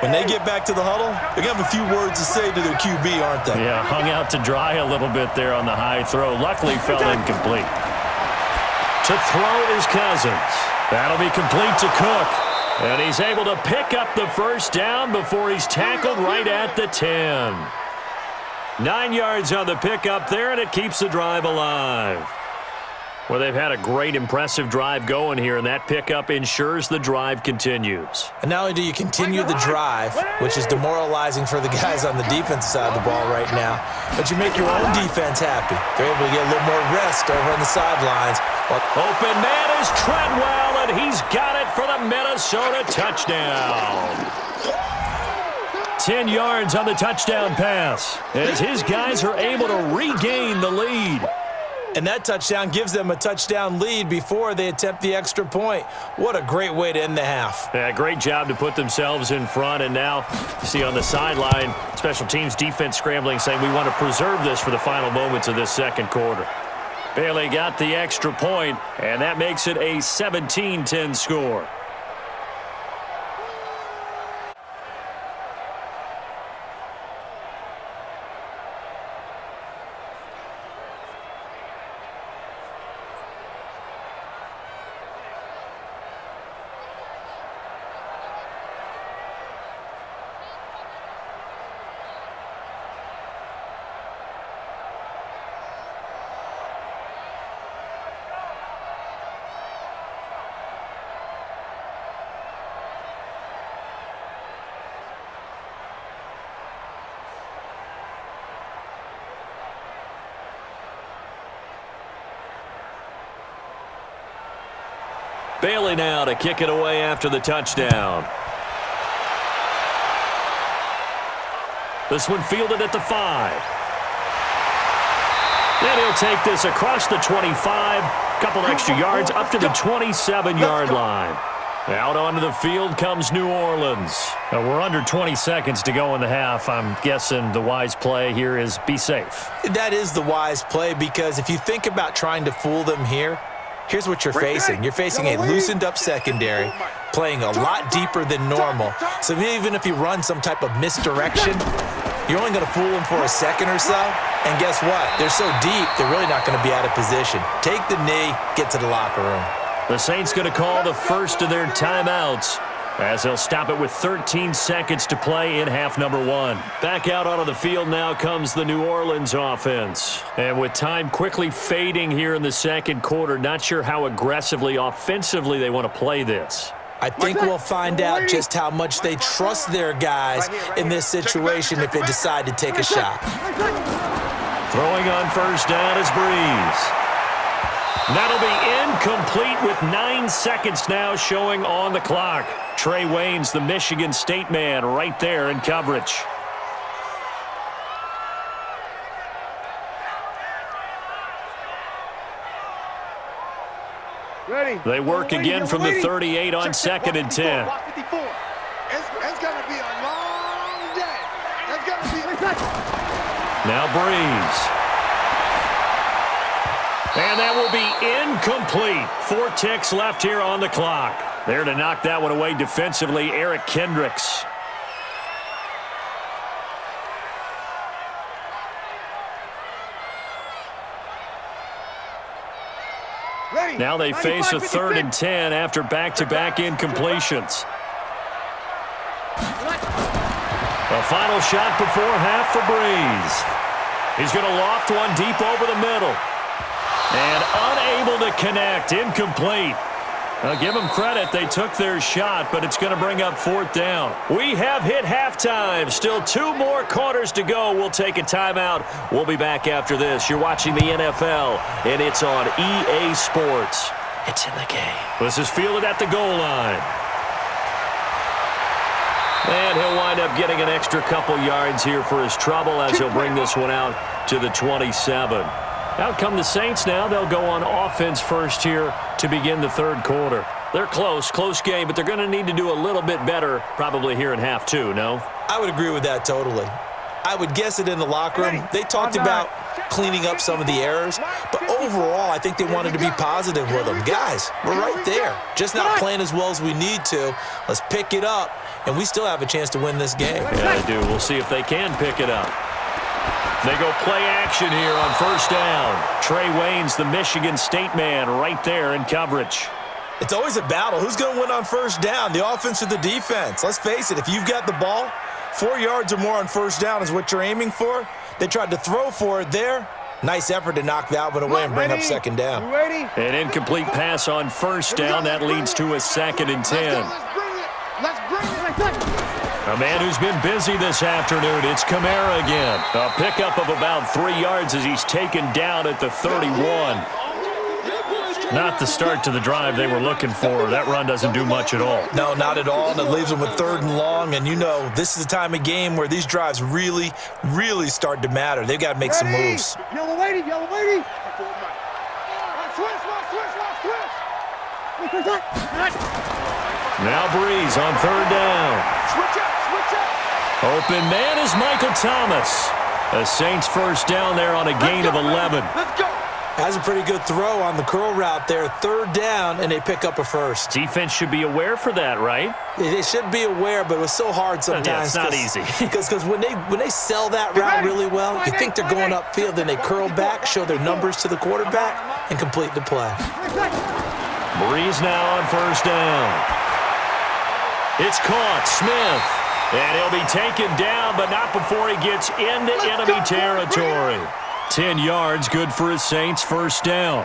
When they get back to the huddle, they're going to have a few words to say to their QB, aren't they? Yeah, hung out to dry a little bit there on the high throw. Luckily fell incomplete. To throw is Cousins. That'll be complete to Cook. And he's able to pick up the first down before he's tackled right at the 10. 9 yards on the pickup there, and it keeps the drive alive. Well, they've had a great, impressive drive going here, and that pickup ensures the drive continues. And not only do you continue the drive, which is demoralizing for the guys on the defensive side of the ball right now, but you make your own defense happy. They're able to get a little more rest over on the sidelines. Open man is Treadwell, and he's got it for the Minnesota touchdown. 10 yards on the touchdown pass, as his guys are able to regain the lead. And that touchdown gives them a touchdown lead before they attempt the extra point. What a great way to end the half. Yeah, great job to put themselves in front. And now you see on the sideline, special teams defense scrambling, saying we want to preserve this for the final moments of this second quarter. Bailey got the extra point, and that makes it a 17-10 score. Bailey now to kick it away after the touchdown. This one fielded at the 5. Then he'll take this across the 25, couple extra yards up to the 27-yard line. Out onto the field comes New Orleans. Now we're under 20 seconds to go in the half. I'm guessing the wise play here is be safe. That is the wise play, because if you think about trying to fool them here, here's what you're facing. You're facing a loosened-up secondary, playing a lot deeper than normal. So even if you run some type of misdirection, you're only going to fool them for a second or so. And guess what? They're so deep, they're really not going to be out of position. Take the knee, get to the locker room. The Saints going to call the first of their timeouts, as they'll stop it with 13 seconds to play in half number 1. Back out onto the field now comes the New Orleans offense. And with time quickly fading here in the second quarter, not sure how aggressively, offensively they want to play this. I think we'll find out just how much they trust their guys in this situation if they decide to take a shot. Throwing on first down is Breeze. That'll be incomplete with 9 seconds now showing on the clock. Trey Waynes, the Michigan State man, right there in coverage. Ready. They work again from the 38 on 2nd and 10. It's going to be a long day. It's going to be Now Breeze. And that will be incomplete. 4 ticks left here on the clock. There to knock that one away defensively, Eric Kendricks. ready. Now they face a 3rd and 10 after back-to-back incompletions. A final shot before half for Breeze. He's going to loft one deep over the middle. And unable to connect, incomplete. I'll give them credit, they took their shot, but it's going to bring up 4th down. We have hit halftime. Still 2 more quarters to go. We'll take a timeout. We'll be back after this. You're watching the NFL, and it's on EA Sports. It's in the game. This is fielded at the goal line. And he'll wind up getting an extra couple yards here for his trouble as he'll bring this one out to the 27. Out come the Saints now. They'll go on offense first here to begin the 3rd quarter. They're close game, but they're going to need to do a little bit better probably here in half 2, no? I would agree with that totally. I would guess it in the locker room. They talked about cleaning up some of the errors. But overall, I think they wanted to be positive with them. Guys, we're right there. Just not playing as well as we need to. Let's pick it up, and we still have a chance to win this game. Yeah, they do. We'll see if they can pick it up. They go play action here on first down. Trey Wayne's the Michigan State man right there in coverage. It's always a battle. Who's going to win on first down, the offense or the defense? Let's face it, if you've got the ball, 4 yards or more on first down is what you're aiming for. They tried to throw for it there. Nice effort to knock that one away and bring up second down. An incomplete pass on first down. That leads to a 2nd and 10. Let's bring it. A man who's been busy this afternoon, it's Kamara again. A pickup of about 3 yards as he's taken down at the 31. Not the start to the drive they were looking for. That run doesn't do much at all. No, not at all, and it leaves them with 3rd and long. And you know, this is the time of game where these drives really, really start to matter. They've got to make some moves. Yellow lady. Switch. Now Breeze on 3rd down. Switch up. Open man is Michael Thomas. The Saints first down there on a gain of 11. Let's go. Has a pretty good throw on the curl route there. 3rd down, and they pick up a first. Defense should be aware for that, right? They should be aware, but it was so hard sometimes. Yeah, it's not easy. Because when they sell that route really well, you think they're going upfield, then they curl back, show their numbers to the quarterback, and complete the play. Breeze now on first down. It's caught. Smith. And he'll be taken down, but not before he gets into enemy territory. 10 yards, good for his Saints, first down.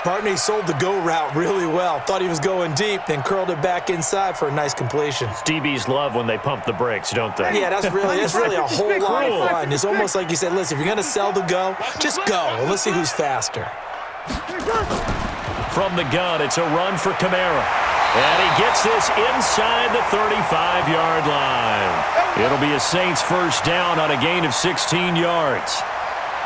Partney sold the go route really well. Thought he was going deep, then curled it back inside for a nice completion. DBs love when they pump the brakes, don't they? Yeah, that's really a whole lot of fun. It's almost like you said, listen, if you're going to sell the go, just go, and let's see who's faster. From the gun, it's a run for Kamara. And he gets this inside the 35-yard line. It'll be a Saints first down on a gain of 16 yards.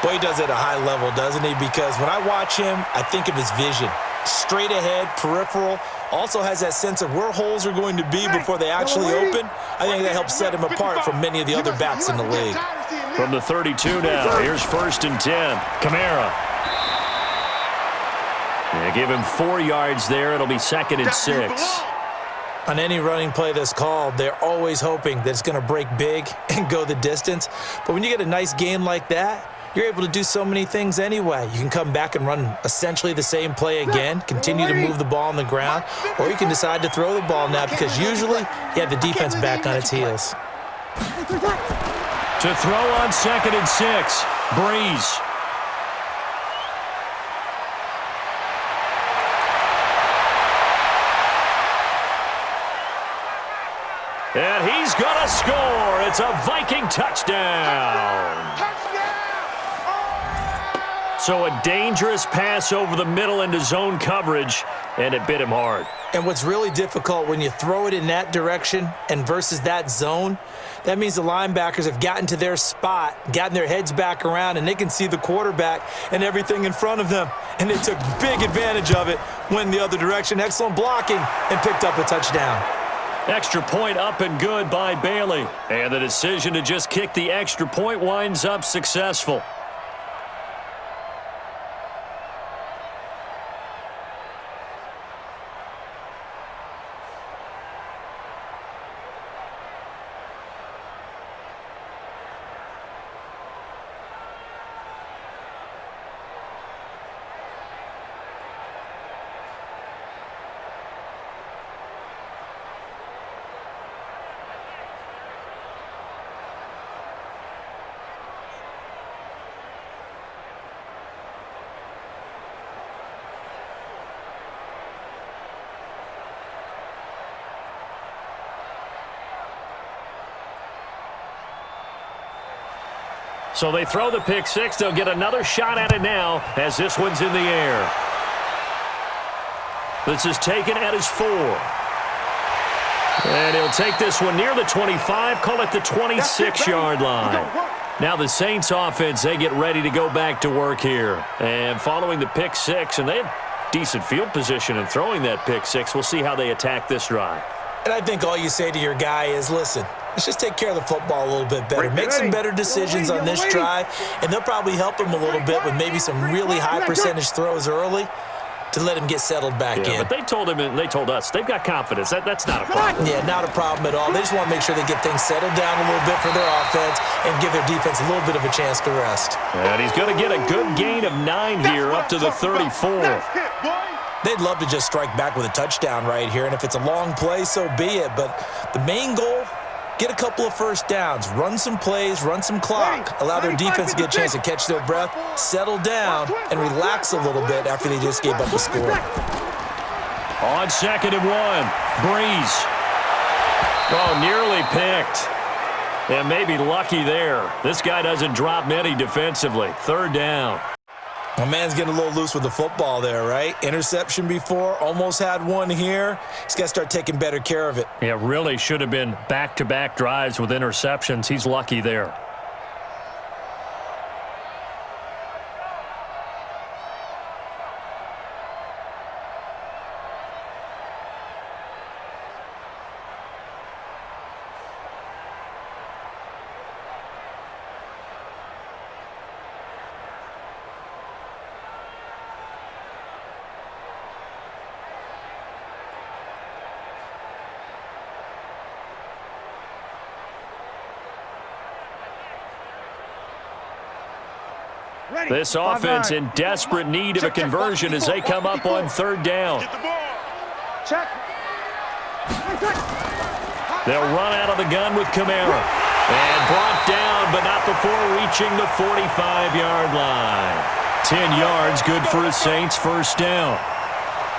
Boy, he does it at a high level, doesn't he? Because when I watch him, I think of his vision. Straight ahead, peripheral. Also has that sense of where holes are going to be before they actually open. I think that helps set him apart from many of the other backs in the league. From the 32 now, here's 1st and 10. Kamara. Yeah, give him 4 yards there. It'll be 2nd and 6. On any running play that's called, they're always hoping that it's going to break big and go the distance. But when you get a nice game like that, you're able to do so many things anyway. You can come back and run essentially the same play again, continue to move the ball on the ground, or you can decide to throw the ball now because usually you have the defense back on its heels. To throw on 2nd and 6, Breeze. And he's going to score. It's a Viking touchdown. So a dangerous pass over the middle into zone coverage, and it bit him hard. And what's really difficult when you throw it in that direction and versus that zone, that means the linebackers have gotten to their spot, gotten their heads back around, and they can see the quarterback and everything in front of them. And they took big advantage of it, went the other direction. Excellent blocking, and picked up a touchdown. Extra point up and good by Bailey. And the decision to just kick the extra point winds up successful. So they throw the pick six. They'll get another shot at it now as this one's in the air. This is taken at his 4. And he'll take this one near the 25, call it the 26-yard line. Now the Saints offense, they get ready to go back to work here. And following the pick six, and they have decent field position in throwing that pick six. We'll see how they attack this drive. And I think all you say to your guy is, listen, Let's just take care of the football a little bit better. Make some better decisions on this drive, and they'll probably help him a little bit with maybe some really high percentage throws early to let him get settled back in. But they told him and they told us they've got confidence. That's not a problem. Yeah, not a problem at all. They just want to make sure they get things settled down a little bit for their offense and give their defense a little bit of a chance to rest. And he's going to get a good gain of 9 here up to the 34. They'd love to just strike back with a touchdown right here, and if it's a long play, so be it. But the main goal, get a couple of first downs, run some plays, run some clock, allow their defense to get a chance to catch their breath, settle down, and relax a little bit after they just gave up a score. On 2nd and 1, Breeze. Oh, nearly picked. And maybe lucky there. This guy doesn't drop many defensively. 3rd down. My man's getting a little loose with the football there, right? Interception before, almost had one here. He's got to start taking better care of it. Yeah, really should have been back-to-back drives with interceptions. He's lucky there. This offense in desperate need of a conversion as they come up on 3rd down. Check. They'll run out of the gun with Kamara. And brought down, but not before reaching the 45-yard line. 10 yards, good for a Saints 1st down.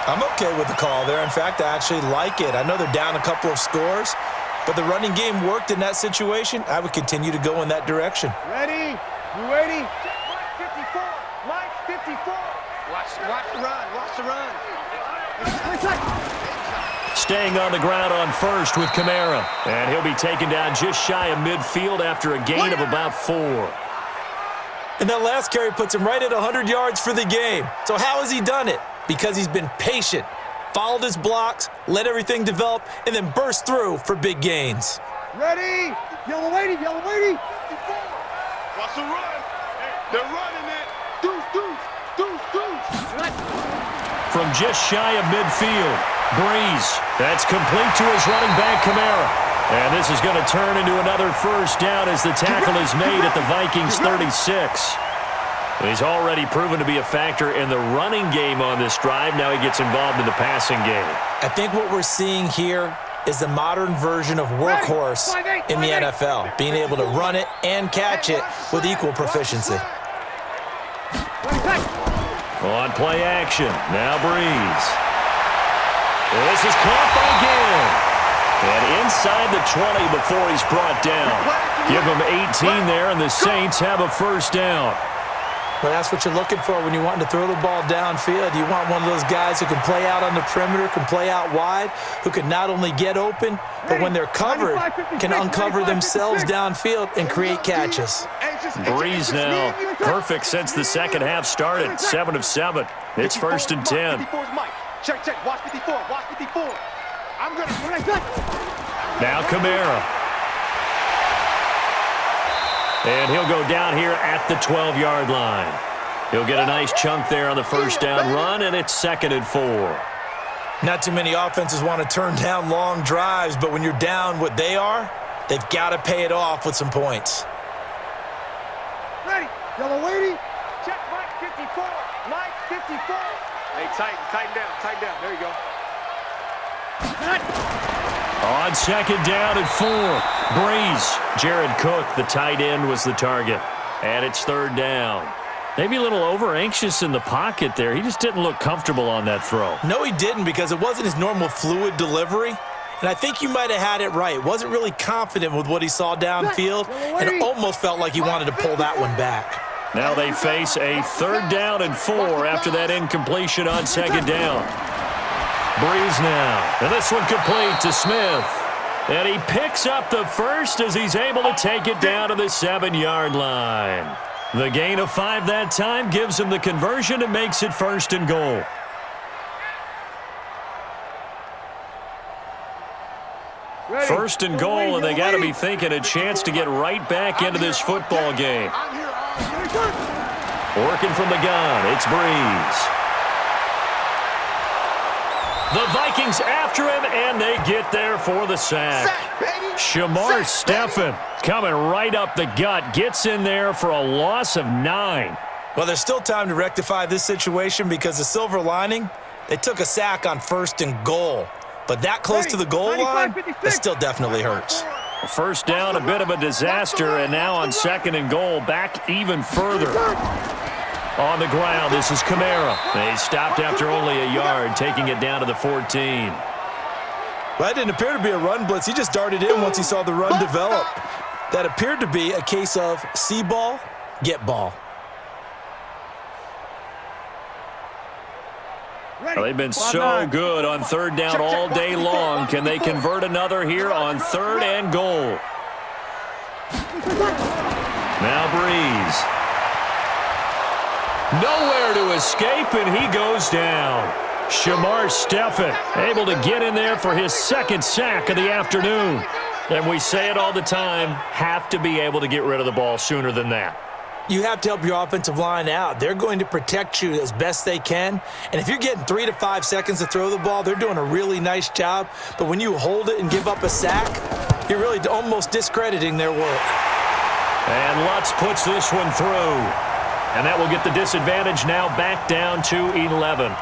I'm okay with the call there. In fact, I actually like it. I know they're down a couple of scores, but the running game worked in that situation. I would continue to go in that direction. Ready? You ready? Mike 54. Watch the run. Watch the run. Staying on the ground on 1st with Kamara. And he'll be taken down just shy of midfield after a gain of about 4. And that last carry puts him right at 100 yards for the game. So how has he done it? Because he's been patient, followed his blocks, let everything develop, and then burst through for big gains. Ready? Yellow lady. 54. Watch the run. They're running it. Deuce. From just shy of midfield, Breeze. That's complete to his running back, Kamara. And this is going to turn into another 1st down as the tackle is made at the Vikings 36. He's already proven to be a factor in the running game on this drive. Now he gets involved in the passing game. I think what we're seeing here is the modern version of workhorse in the NFL, being able to run it and catch it with equal proficiency. On play action, now Breeze. This is caught by Gill. And inside the 20 before he's brought down. Give him 18 there, and the Saints have a 1st down. Well, that's what you're looking for when you want to throw the ball downfield. You want one of those guys who can play out on the perimeter, can play out wide, who can not only get open, but when they're covered, can uncover themselves downfield and create catches. Breeze now, perfect since the 2nd half started, 7 of 7. It's 1st and 10. Check. Watch 54. I'm going to... Now Kamara. And he'll go down here at the 12-yard line. He'll get a nice chunk there on the 1st down run, and it's 2nd and 4. Not too many offenses want to turn down long drives, but when you're down what they are, they've got to pay it off with some points. Ready. Yellow lady. Check Mike 54. Mike 54. Hey, tighten down. There you go. On 2nd down and 4, Breeze. Jared Cook, the tight end, was the target. And it's 3rd down. Maybe a little over-anxious in the pocket there. He just didn't look comfortable on that throw. No, he didn't, because it wasn't his normal fluid delivery. And I think you might have had it right. Wasn't really confident with what he saw downfield, and it almost felt like he wanted to pull that one back. Now they face a 3rd down and 4 after that incompletion on 2nd down. Breeze now, and this one complete to Smith. And he picks up the 1st as he's able to take it down to the 7-yard line. The gain of 5 that time gives him the conversion and makes it 1st and goal. First and goal, and they got to be thinking a chance to get right back into this football game. Working from the gun, it's Breeze. The Vikings after him, and they get there for the sack. Shamar Stephen coming right up the gut, gets in there for a loss of 9. Well, there's still time to rectify this situation because the silver lining, they took a sack on first and goal. But that close to the goal line, that still definitely hurts. First down, a bit of a disaster, and now on second and goal, back even further. On the ground, this is Kamara. They stopped after only a yard, taking it down to the 14. Well, that didn't appear to be a run blitz. He just darted in once he saw the run develop. That appeared to be a case of see ball, get ball. Well, they've been so good on third down all day long. Can they convert another here on third and goal? Now Breeze. Nowhere to escape, and he goes down. Shamar Stephen able to get in there for his second sack of the afternoon. And we say it all the time, have to be able to get rid of the ball sooner than that. You have to help your offensive line out. They're going to protect you as best they can. And if you're getting 3 to 5 seconds to throw the ball, they're doing a really nice job. But when you hold it and give up a sack, you're really almost discrediting their work. And Lutz puts this one through. And that will get the disadvantage now back down to 11.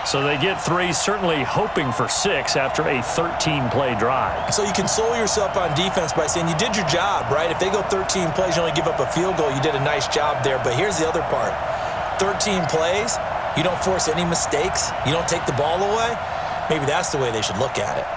So they get 3, certainly hoping for 6 after a 13-play drive. So you console yourself on defense by saying you did your job, right? If they go 13 plays, you only give up a field goal, you did a nice job there. But here's the other part. 13 plays, you don't force any mistakes, you don't take the ball away. Maybe that's the way they should look at it.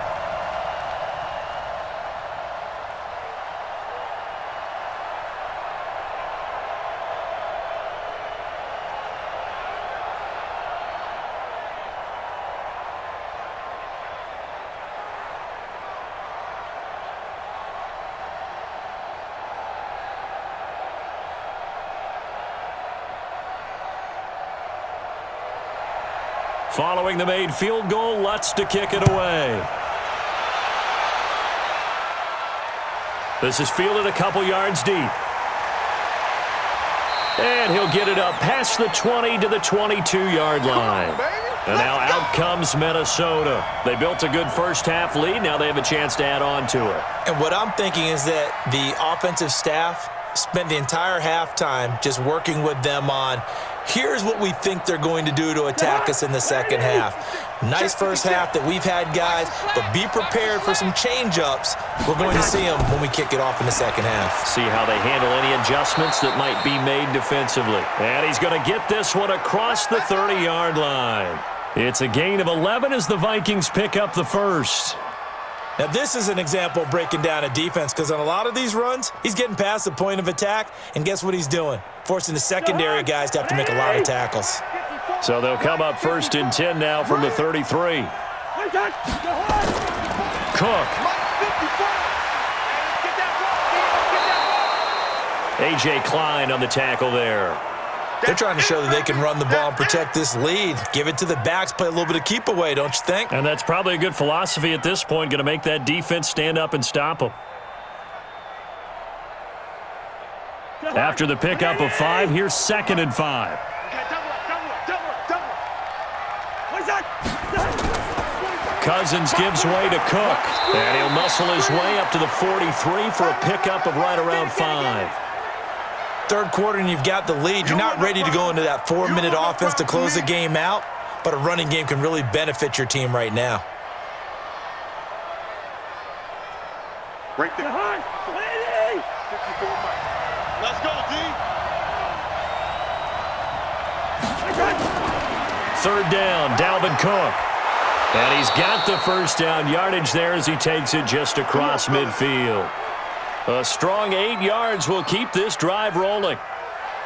Following the made field goal, Lutz to kick it away. This is fielded a couple yards deep. And he'll get it up past the 20 to the 22-yard line. And now out comes Minnesota. They built a good first-half lead. Now they have a chance to add on to it. And what I'm thinking is that the offensive staff spent the entire halftime just working with them on, here's what we think they're going to do to attack us in the second half. Nice first half that we've had, guys, but be prepared for some change-ups. We're going to see them when we kick it off in the second half. See how they handle any adjustments that might be made defensively. And he's going to get this one across the 30-yard line. It's a gain of 11 as the Vikings pick up the first. Now, this is an example of breaking down a defense because on a lot of these runs, he's getting past the point of attack, and guess what he's doing? Forcing the secondary guys to have to make a lot of tackles. So they'll come up first and 10 now from the 33. Cook. A.J. Klein on the tackle there. They're trying to show that they can run the ball and protect this lead. Give it to the backs, play a little bit of keep away, don't you think? And that's probably a good philosophy at this point, going to make that defense stand up and stop them. After the pickup of 5, here's 2nd and 5. Cousins gives way to Cook, and he'll muscle his way up to the 43 for a pickup of right around 5. Third quarter and you've got the lead. You're not ready to go into that 4-minute offense to close the game out, but a running game can really benefit your team right now. Right there. 54 miles. Let's go, D. Third down, Dalvin Cook. And he's got the first down yardage there as he takes it just across midfield. A strong 8 yards will keep this drive rolling.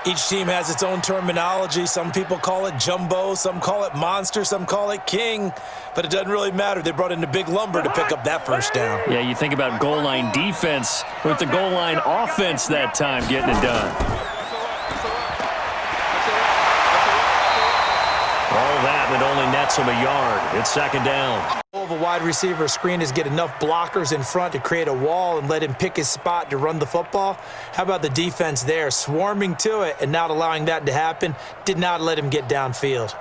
Each team has its own terminology. Some people call it jumbo, some call it monster, some call it king. But it doesn't really matter. They brought in the big lumber to pick up that first down. Yeah, you think about goal line defense with the goal line offense that time getting it done. All that with only now gets him a yard. It's second down. Of a wide receiver screen is get enough blockers in front to create a wall and let him pick his spot to run the football. How about the defense there, swarming to it and not allowing that to happen? Did not let him get downfield.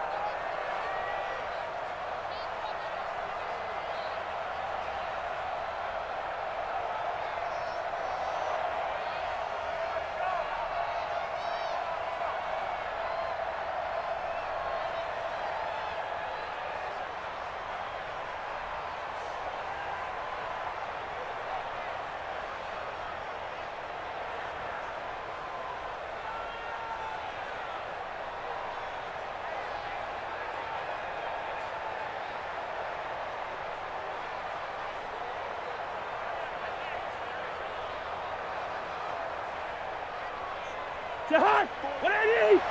Jahan, 180.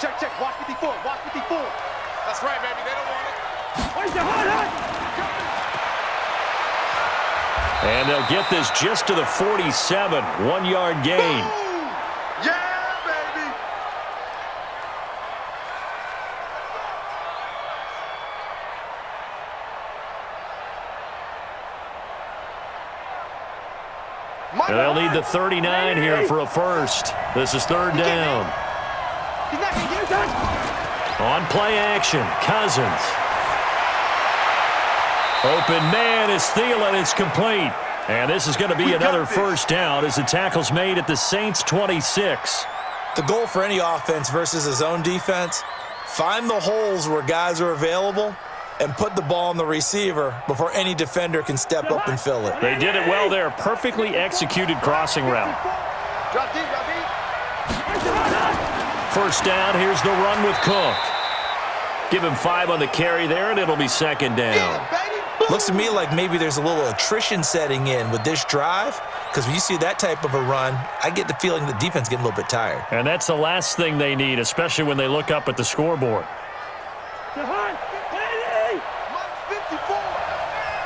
Check, check. Watch 54. Watch 54. That's right, baby. They don't want it. Where's Jahan? And they'll get this just to the 47. 1 yard gain. Boom! Yeah, baby. And they'll need the 39 here for a first. This is third down. He's not going to get it done. On play action, Cousins. Open man is Thielen. It's complete. And this is going to be another first down as the tackle's made at the Saints' 26. The goal for any offense versus a zone defense, find the holes where guys are available and put the ball on the receiver before any defender can step up and fill it. They did it well there. Perfectly executed crossing route. Drop deep, drop deep. First down, here's the run with Cook. Give him 5 on the carry there, and it'll be second down. Yeah, baby. Boom. Looks to me like maybe there's a little attrition setting in with this drive, because when you see that type of a run, I get the feeling the defense getting a little bit tired. And that's the last thing they need, especially when they look up at the scoreboard. Jahan, 180. Mike 54.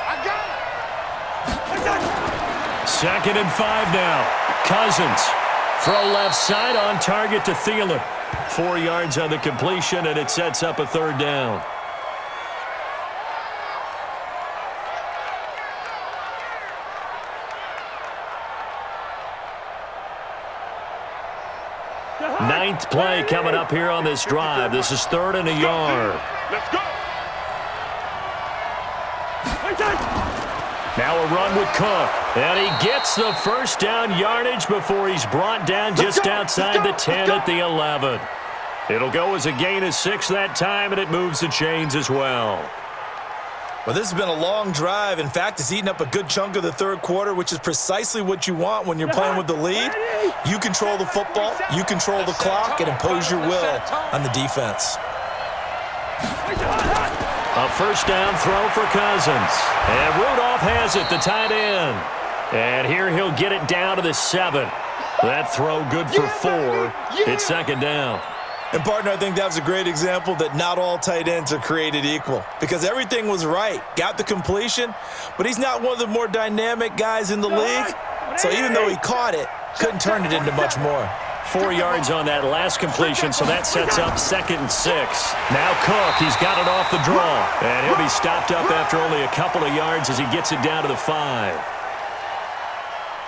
I got it. Second and 5 now. Cousins. Throw left side on target to Thielen. 4 yards on the completion, and it sets up a third down. Ninth play coming up here on this drive. This is third and a yard. Let's go. Now a run with Cook. And he gets the first down yardage before he's brought down just outside the 10 at the 11. It'll go as a gain of 6 that time, and it moves the chains as well. Well, this has been a long drive. In fact, it's eaten up a good chunk of the third quarter, which is precisely what you want when you're playing with the lead. You control the football, you control the clock, and impose your will on the defense. A first down throw for Cousins. And Rudolph has it, the tight end. And here he'll get it down to the 7. That throw good for 4. It's second down. And, partner, I think that was a great example that not all tight ends are created equal, because everything was right. Got the completion, but he's not one of the more dynamic guys in the league. So even though he caught it, couldn't turn it into much more. 4 yards on that last completion, so that sets up second and 6. Now Cook, he's got it off the draw. And he'll be stopped up after only a couple of yards as he gets it down to the 5.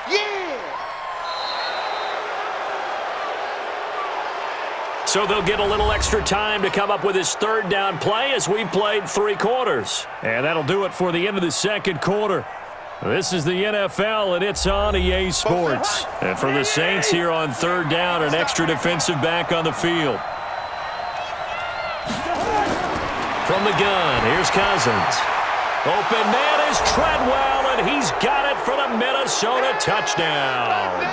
Yeah. So they'll get a little extra time to come up with his third down play as we've played 3 quarters. And that'll do it for the end of the second quarter. This is the NFL, and it's on EA Sports. And for the Saints here on third down, an extra defensive back on the field. From the gun, here's Cousins. Open man is Treadwell, and he's got it for the Minnesota touchdown.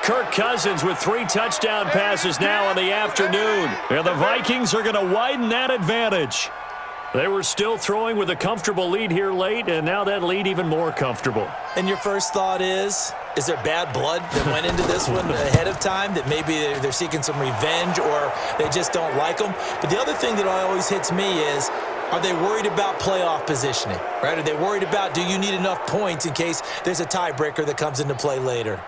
Kirk Cousins with 3 touchdown passes now in the afternoon. And the Vikings are going to widen that advantage. They were still throwing with a comfortable lead here late, and now that lead even more comfortable. And your first thought is there bad blood that went into this one ahead of time, that maybe they're seeking some revenge or they just don't like them? But the other thing that always hits me is, are they worried about playoff positioning, right? Are they worried about, do you need enough points in case there's a tiebreaker that comes into play later?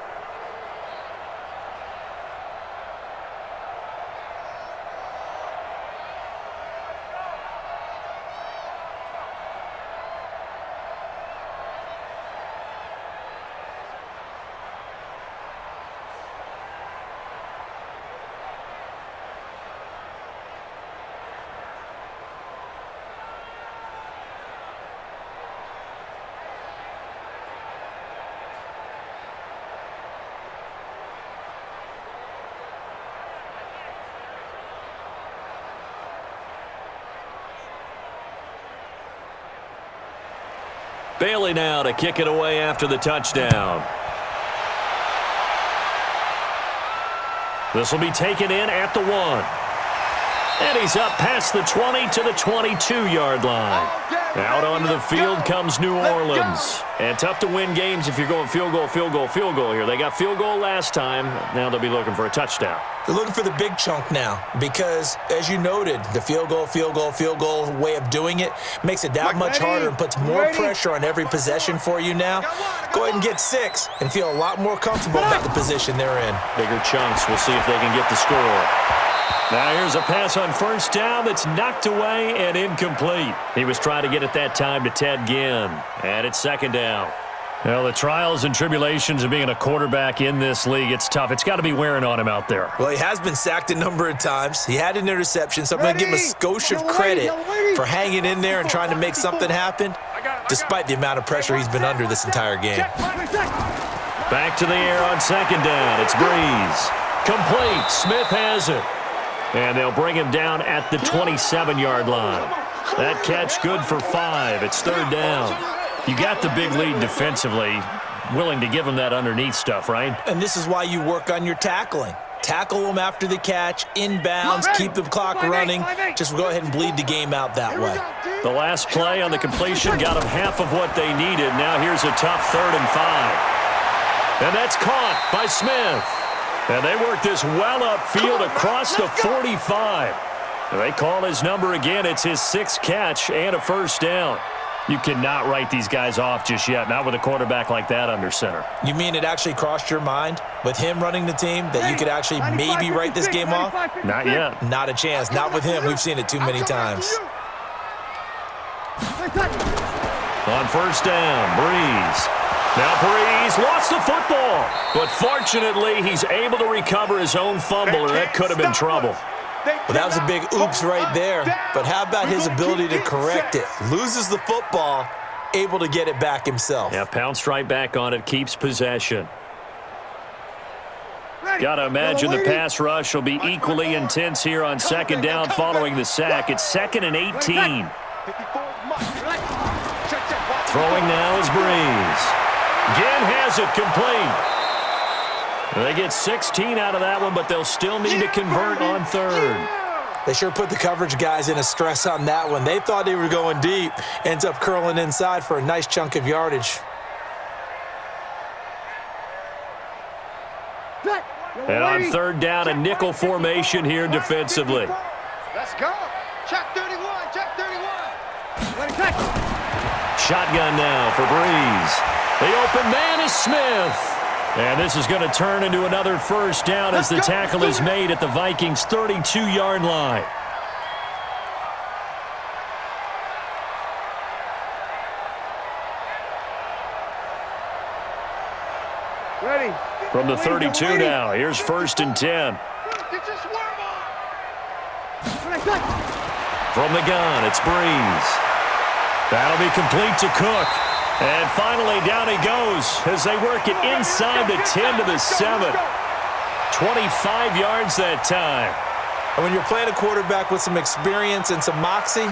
Bailey now to kick it away after the touchdown. This will be taken in at the 1. And he's up past the 20 to the 22-yard line. Out onto the field comes New Orleans. And tough to win games if you're going field goal, field goal, field goal here. They got field goal last time. Now they'll be looking for a touchdown. They're looking for the big chunk now because, as you noted, the field goal way of doing it makes it that much harder and puts more pressure on every possession for you now. Go ahead and get 6 and feel a lot more comfortable about the position they're in. Bigger chunks. We'll see if they can get the score. Now here's a pass on first down that's knocked away and incomplete. He was trying to get it that time to Ted Ginn. And it's second down. Well, the trials and tribulations of being a quarterback in this league, it's tough. It's got to be wearing on him out there. Well, he has been sacked a number of times. He had an interception, so I'm going to give him a skosh of credit for hanging in there and trying to make something happen, despite the amount of pressure he's been under this entire game. Back to the air on second down. It's Breeze. Complete. Smith has it. And they'll bring him down at the 27-yard line. That catch good for 5. It's third down. You got the big lead defensively. Willing to give him that underneath stuff, right? And this is why you work on your tackling. Tackle them after the catch, inbounds, keep the clock running. Just go ahead and bleed the game out that way. The last play on the completion got them half of what they needed. Now here's a tough 3rd and 5. And that's caught by Smith. And they work this well upfield across the 45. They call his number again. It's his 6th catch and a first down. You cannot write these guys off just yet, not with a quarterback like that under center. You mean it actually crossed your mind with him running the team that you could actually maybe write this game off? Not yet. Not a chance. Not with him. We've seen it too many times. On first down, Breeze. Now Breeze lost the football, but fortunately he's able to recover his own fumble, or that could have been trouble. Well, that was a big oops right there, but how about his ability to correct it? Loses the football, able to get it back himself. Yeah, pounced right back on it, keeps possession. Got to imagine the pass rush will be equally intense here on second down following the sack. It's 2nd and 18. Throwing now is Breeze. Ginn has it complete. They get 16 out of that one, but they'll still need to convert on 3rd. They sure put the coverage guys in a stress on that one. They thought they were going deep. Ends up curling inside for a nice chunk of yardage. And on 3rd down, a nickel formation here defensively. Let's go. Check 31. Check 31. Shotgun now for Breeze. The open man is Smith. And this is going to turn into another first down as the tackle is made at the Vikings' 32-yard line. Ready. From the 32 now, here's 1st and 10. From the gun, it's Breeze. That'll be complete to Cook. And finally, down he goes as they work it inside the 10 to the 7. 25 yards that time. And when you're playing a quarterback with some experience and some moxie,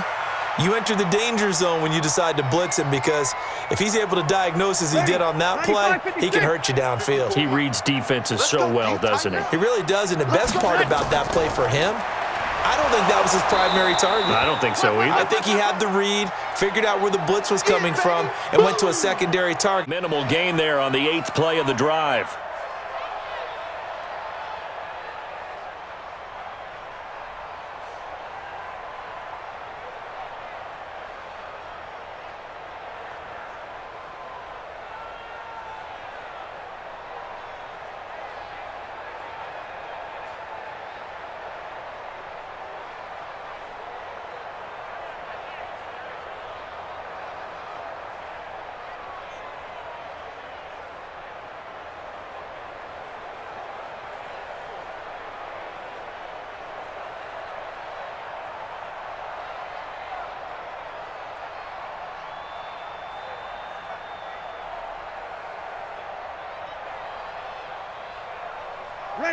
you enter the danger zone when you decide to blitz him, because if he's able to diagnose as he did on that play, he can hurt you downfield. He reads defenses so well, doesn't he? He really does, and the best part about that play for him, I don't think that was his primary target. I don't think so either. I think he had the read, figured out where the blitz was coming from, and went to a secondary target. Minimal gain there on the 8th play of the drive.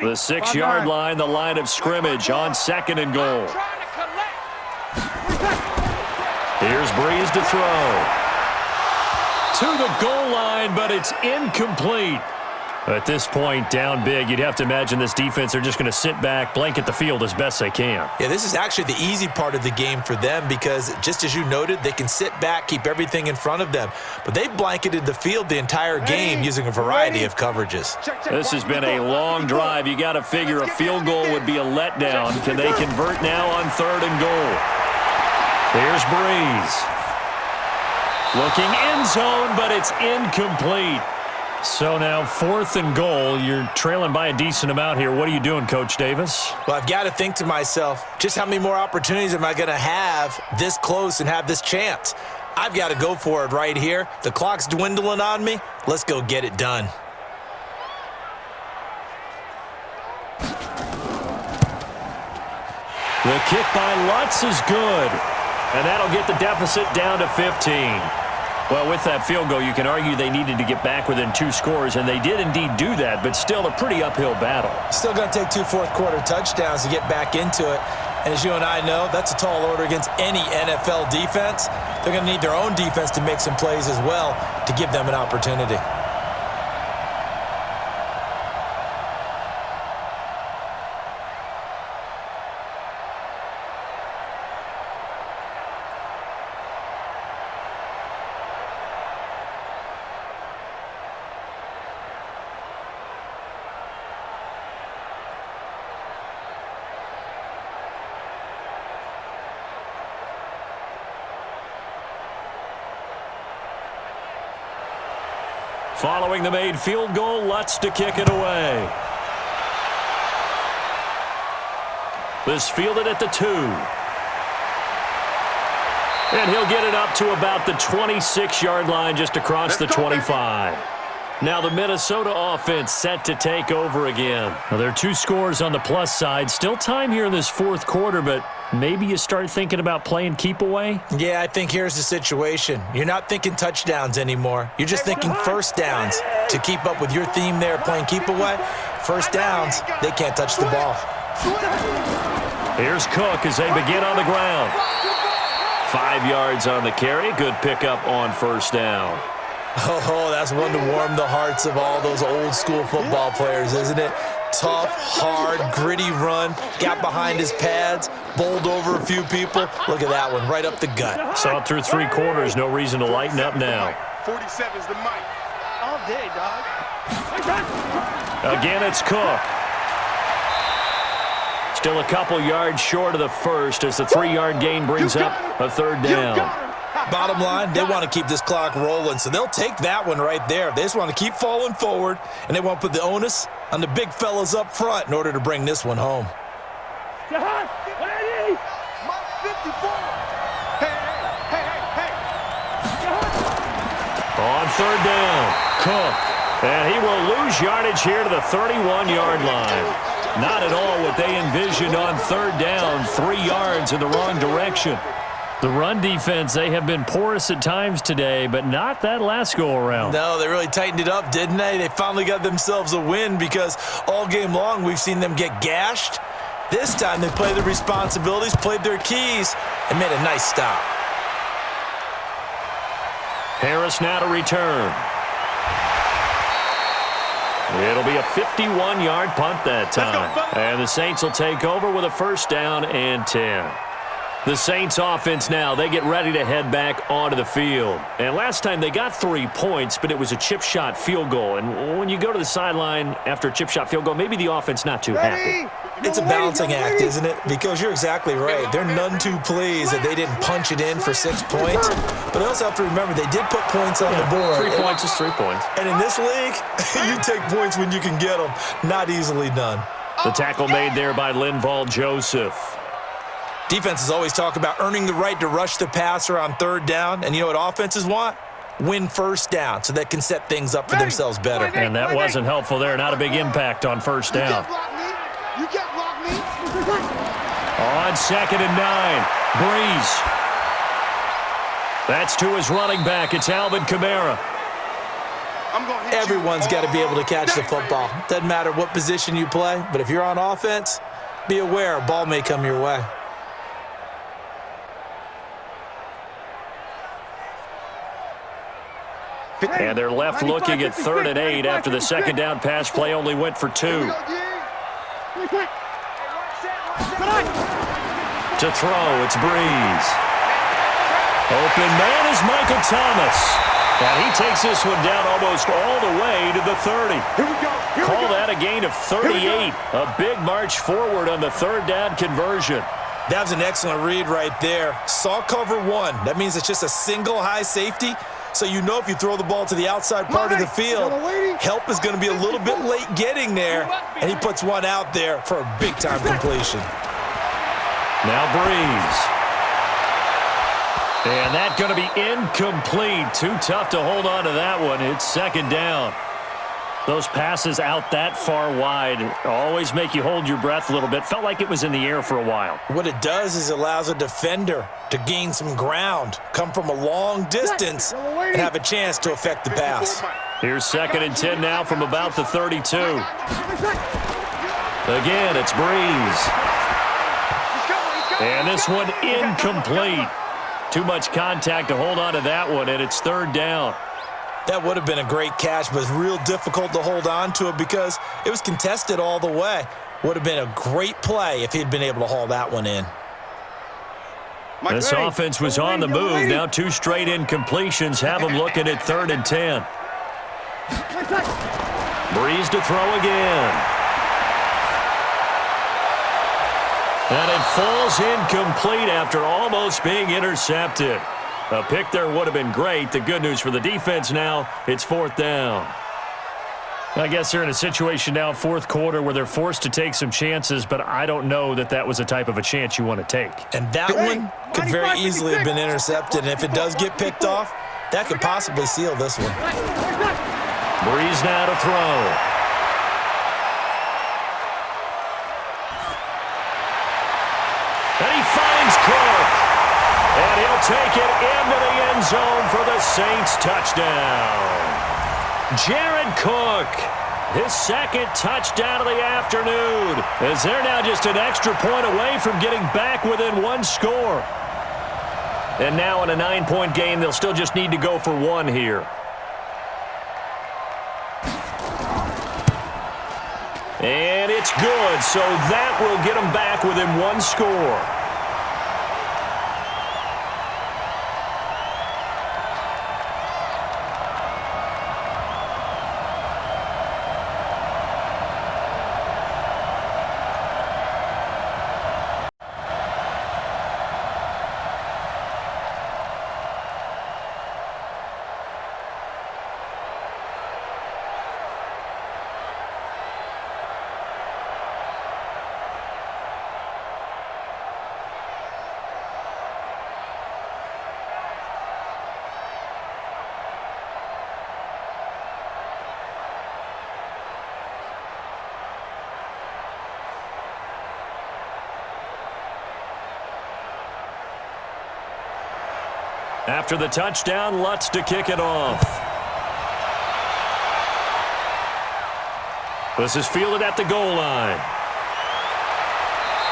The 6-yard line, the line of scrimmage on 2nd and goal. Here's Breeze to throw. To the goal line, but it's incomplete. At this point, down big, you'd have to imagine this defense are just going to sit back, blanket the field as best they can. Yeah, this is actually the easy part of the game for them because, just as you noted, they can sit back, keep everything in front of them. But they've blanketed the field the entire game using a variety of coverages. This has been a long drive. You got to figure a field goal would be a letdown. Can they convert now on 3rd and goal? Here's Breeze. Looking end zone, but it's incomplete. So now 4th and goal. You're trailing by a decent amount here. What are you doing, Coach Davis? Well, I've got to think to myself, just how many more opportunities am I going to have this close and have this chance? I've got to go for it right here. The clock's dwindling on me. Let's go get it done. The kick by Lutz is good. And that'll get the deficit down to 15. Well, with that field goal, you can argue they needed to get back within 2 scores, and they did indeed do that, but still a pretty uphill battle. Still going to take 2 fourth-quarter touchdowns to get back into it. And as you and I know, that's a tall order against any NFL defense. They're going to need their own defense to make some plays as well to give them an opportunity. Following the made field goal, Lutz to kick it away. This fielded at the 2. And he'll get it up to about the 26-yard line just across the 25. Now the Minnesota offense set to take over again. Now there are 2 scores on the plus side. Still time here in this 4th quarter, but maybe you start thinking about playing keep away? Yeah, I think here's the situation. You're not thinking touchdowns anymore. You're just thinking first downs. To keep up with your theme there, playing keep away, first downs, they can't touch the ball. Here's Cook as they begin on the ground. 5 yards on the carry. Good pickup on first down. Oh, that's one to warm the hearts of all those old-school football players, isn't it? Tough, hard, gritty run, got behind his pads, bowled over a few people. Look at that one, right up the gut. Saw it through 3 quarters, no reason to lighten up now. 47's the mic. All day, dog. Again, it's Cook. Still a couple yards short of the first as the 3-yard gain brings up a 3rd down. Bottom line, they want to keep this clock rolling, so they'll take that one right there. They just want to keep falling forward, and they want to put the onus on the big fellas up front in order to bring this one home. Jahan, what do you need? Mark 54. Hey. On 3rd down, Cook. And he will lose yardage here to the 31-yard line. Not at all what they envisioned on 3rd down, 3 yards in the wrong direction. The run defense, they have been porous at times today, but not that last go-around. No, they really tightened it up, didn't they? They finally got themselves a win because all game long we've seen them get gashed. This time they played their responsibilities, played their keys, and made a nice stop. Harris now to return. It'll be a 51-yard punt that time. And the Saints will take over with a 1st down and 10. The Saints offense now, they get ready to head back onto the field. And last time they got 3 points, but it was a chip shot field goal. And when you go to the sideline after a chip shot field goal, maybe the offense not too happy. It's a balancing act, isn't it? Because you're exactly right. They're none too pleased that they didn't punch it in for 6 points. But I also have to remember they did put points on the board. 3 points is 3 points. And in this league, you take points when you can get them. Not easily done. The tackle made there by Linval Joseph. Defenses always talk about earning the right to rush the passer on 3rd down. And you know what offenses want? Win 1st down so they can set things up for themselves better. And that wasn't helpful there. Not a big impact on 1st down. You can't block me. On 2nd and 9, Breeze. That's to his running back. It's Alvin Kamara. Everyone's got to be able to catch the football. Doesn't matter what position you play, but if you're on offense, be aware a ball may come your way. And they're left looking at 3rd and 8 after the second down pass play only went for 2. To throw, it's Breeze. Open man is Michael Thomas. And he takes this one down almost all the way to the 30. Call that a gain of 38. A big march forward on the 3rd down conversion. That was an excellent read right there. Saw cover 1. That means it's just a single high safety. So you know if you throw the ball to the outside part of the field, help is going to be a little bit late getting there. And he puts one out there for a big-time completion. Now Breeze. And that's going to be incomplete. Too tough to hold on to that one. It's 2nd down. Those passes out that far wide always make you hold your breath a little bit. Felt like it was in the air for a while. What it does is it allows a defender to gain some ground, come from a long distance, and have a chance to affect the pass. Here's 2nd and 10 now from about the 32. Again, it's Breeze. And this one incomplete. Too much contact to hold on to that one, and it's 3rd down. That would have been a great catch, but it's real difficult to hold on to it because it was contested all the way. Would have been a great play if he'd been able to haul that one in. This offense was on the move. Now 2 straight incompletions have them looking at 3rd and 10. Breeze to throw again. And it falls incomplete after almost being intercepted. A pick there would have been great. The good news for the defense now, it's 4th down. I guess they're in a situation now, 4th quarter, where they're forced to take some chances, but I don't know that that was a type of a chance you want to take. And that one could very easily have been intercepted, and if it does get picked off, that could possibly seal this one. Breeze now to throw. And he finds Cook. And he'll take it into the end zone for the Saints touchdown. Jared Cook, his 2nd touchdown of the afternoon, as they're now just an extra point away from getting back within 1 score. And now in a 9-point game, they'll still just need to go for 1 here. And it's good, so that will get them back within 1 score. After the touchdown, Lutz to kick it off. This is fielded at the goal line.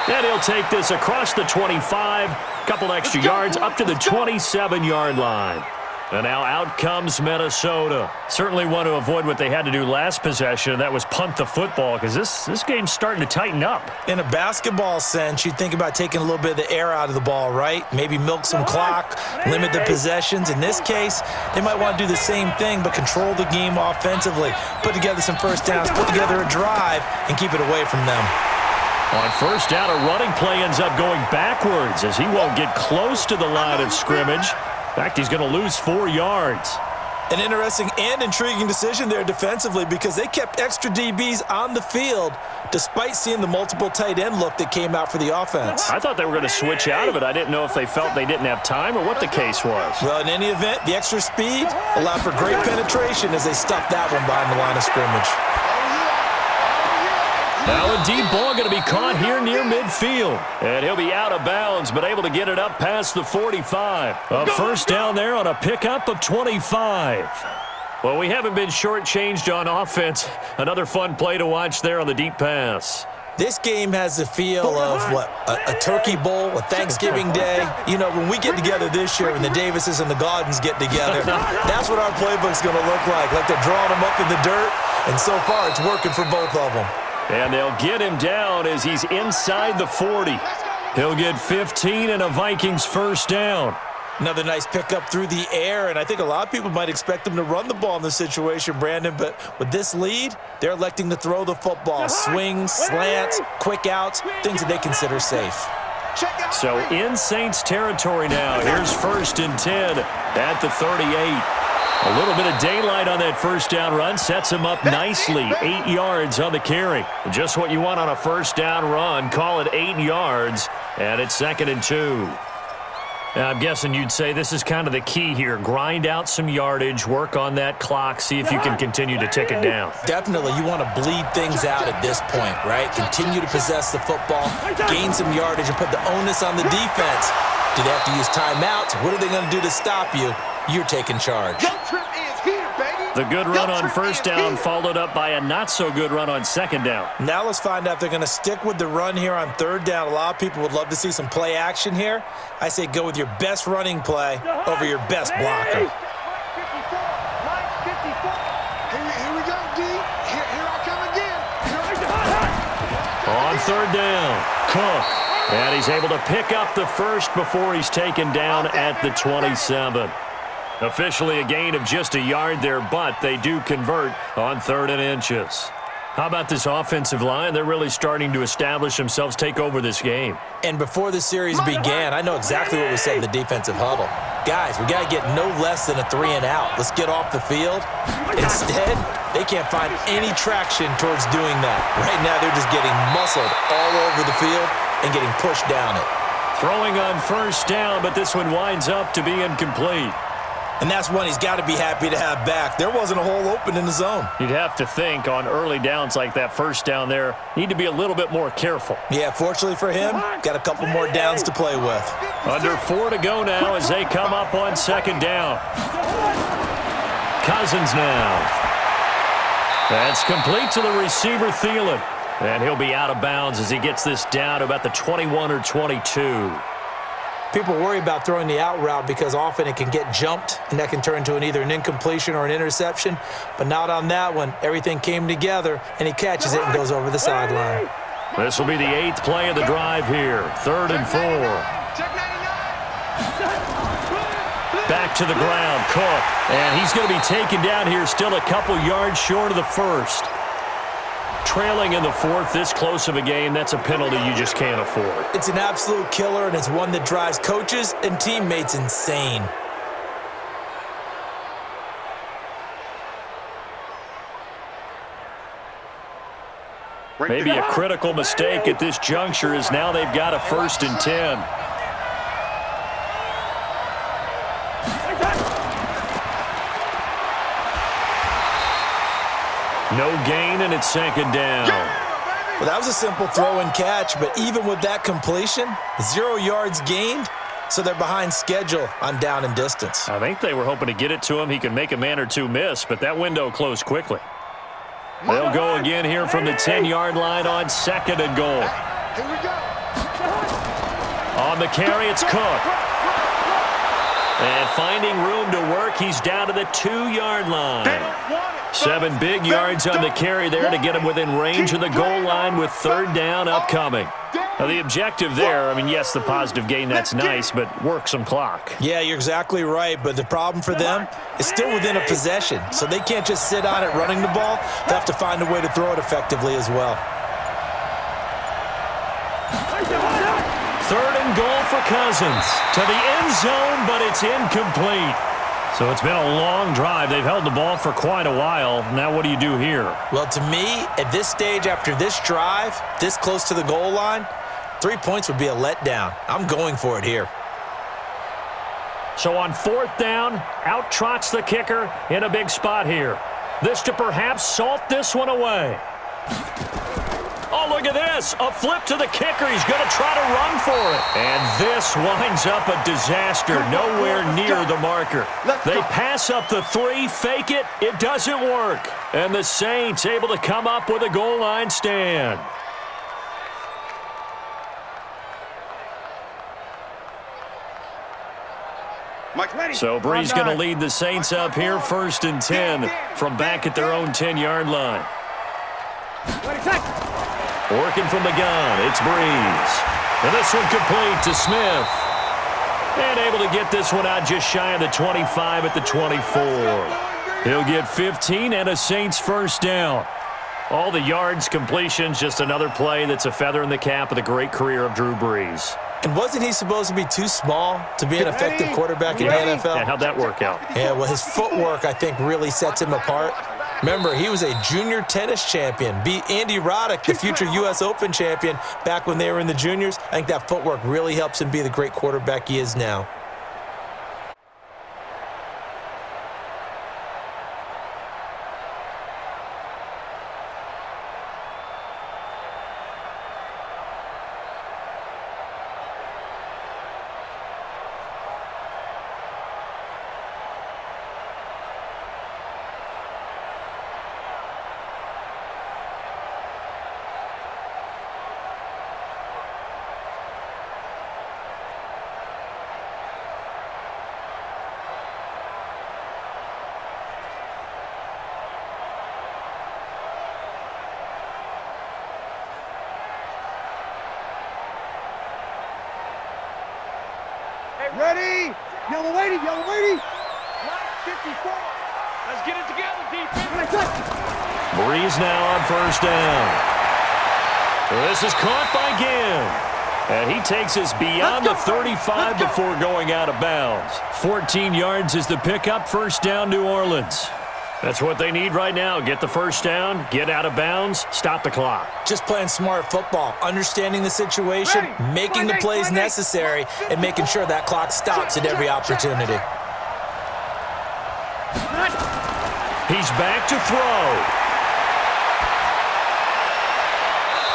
And he'll take this across the 25, couple extra yards up to the 27-yard line. And now out comes Minnesota. Certainly want to avoid what they had to do last possession, and that was punt the football, because this game's starting to tighten up. In a basketball sense, you think about taking a little bit of the air out of the ball, right? Maybe milk some clock, limit the possessions. In this case, they might want to do the same thing, but control the game offensively. Put together some first downs, put together a drive, and keep it away from them. On first down, a running play ends up going backwards as he won't get close to the line of scrimmage. In fact, he's going to lose 4 yards. An interesting and intriguing decision there defensively because they kept extra DBs on the field despite seeing the multiple tight end look that came out for the offense. I thought they were going to switch out of it. I didn't know if they felt they didn't have time or what the case was. Well, in any event, the extra speed allowed for great penetration as they stuffed that one behind the line of scrimmage. Now a deep ball going to be caught here near midfield. And he'll be out of bounds, but able to get it up past the 45. A first down there on a pickup of 25. Well, we haven't been shortchanged on offense. Another fun play to watch there on the deep pass. This game has the feel of, a turkey bowl, a Thanksgiving day. You know, when we get together this year and the Davises and the Gaudens get together, that's what our playbook's going to look like. Like they're drawing them up in the dirt, and so far it's working for both of them. And they'll get him down as he's inside the 40. He'll get 15 and a Vikings first down. Another nice pickup through the air, and I think a lot of people might expect them to run the ball in this situation, Brandon, but with this lead, they're electing to throw the football. Swings, slants, quick outs, things that they consider safe. So in Saints territory now, here's 1st and 10 at the 38. A little bit of daylight on that first down run sets him up nicely. 8 yards on the carry. Just what you want on a first down run. Call it 8 yards, and it's 2nd and 2. Now, I'm guessing you'd say this is kind of the key here. Grind out some yardage, work on that clock, see if you can continue to tick it down. Definitely, you want to bleed things out at this point, right? Continue to possess the football, gain some yardage, and put the onus on the defense. Do they have to use timeouts? What are they going to do to stop you? You're taking charge. The good run on first down followed up by a not-so-good run on second down. Now let's find out if they're going to stick with the run here on third down. A lot of people would love to see some play action here. I say go with your best running play over your best blocker. Here we go, D. Here I come again. On third down, Cook. And he's able to pick up the first before he's taken down at the 27. Officially a gain of just a yard there, but they do convert on 3rd and inches. How about this offensive line? They're really starting to establish themselves, take over this game. And before the series began, I know exactly what we said in the defensive huddle. Guys, we got to get no less than a 3 and out. Let's get off the field. Instead, they can't find any traction towards doing that. Right now, they're just getting muscled all over the field and getting pushed down it. Throwing on first down, but this one winds up to be incomplete. And that's one he's got to be happy to have back. There wasn't a hole open in the zone. You'd have to think on early downs like that first down there, need to be a little bit more careful. Yeah, fortunately for him, got a couple more downs to play with. Under 4 to go now as they come up on second down. Cousins now. That's complete to the receiver, Thielen. And he'll be out of bounds as he gets this down to about the 21 or 22. People worry about throwing the out route because often it can get jumped, and that can turn into either an incompletion or an interception. But not on that one. Everything came together, and he catches it and goes over the sideline. This will be the 8th play of the drive here. 3rd and 4. Back to the ground, Cook. And he's going to be taken down here still a couple yards short of the first. Trailing in the 4th, this close of a game, that's a penalty you just can't afford. It's an absolute killer, and it's one that drives coaches and teammates insane. Maybe a critical mistake at this juncture as now they've got a 1st and 10. No gain, and it's 2nd down. Well, that was a simple throw and catch, but even with that completion, 0 yards gained, so they're behind schedule on down and distance. I think they were hoping to get it to him. He could make a man or two miss, but that window closed quickly. They'll go again here from the 10-yard line on 2nd and goal. Here we go. On the carry, it's Cook. And finding room to work, he's down to the 2-yard line. 7 big yards on the carry there to get him within range of the goal line with 3rd down upcoming. Now, the objective there, I mean, yes, the positive gain, that's nice, but work some clock. Yeah, you're exactly right, but the problem for them is still within a possession, so they can't just sit on it running the ball. They have to find a way to throw it effectively as well. 3rd and goal for Cousins. To the end zone, but it's incomplete. So it's been a long drive. They've held the ball for quite a while. Now what do you do here? Well, to me, at this stage after this drive, this close to the goal line, 3 points would be a letdown. I'm going for it here. So on 4th down, out trots the kicker in a big spot here. This to perhaps salt this one away. Oh, look at this. A flip to the kicker. He's going to try to run for it. And this winds up a disaster. Nowhere near the marker. They pass up the 3, fake it. It doesn't work. And the Saints able to come up with a goal line stand. So Brees going to lead the Saints up here, 1st and 10 from back at their own 10-yard line. Working from the gun, it's Brees. And this one complete to Smith. And able to get this one out just shy of the 25 at the 24. He'll get 15 and a Saints first down. All the yards, completions, just another play that's a feather in the cap of the great career of Drew Brees. And wasn't he supposed to be too small to be an effective quarterback in the NFL? Yeah, how'd that work out? Yeah, well, his footwork, I think, really sets him apart. Remember, he was a junior tennis champion, beat Andy Roddick, the future U.S. Open champion, back when they were in the juniors. I think that footwork really helps him be the great quarterback he is now. Ready? Yellow lady, yellow lady. 54. Let's get it together, defense. Brees now on first down. This is caught by Ginn. And he takes us beyond the 35 before going out of bounds. 14 yards is the pickup, first down, New Orleans. That's what they need right now. Get the first down, get out of bounds, stop the clock. Just playing smart football, understanding the situation, making the plays necessary, and making sure that clock stops at every opportunity. He's back to throw.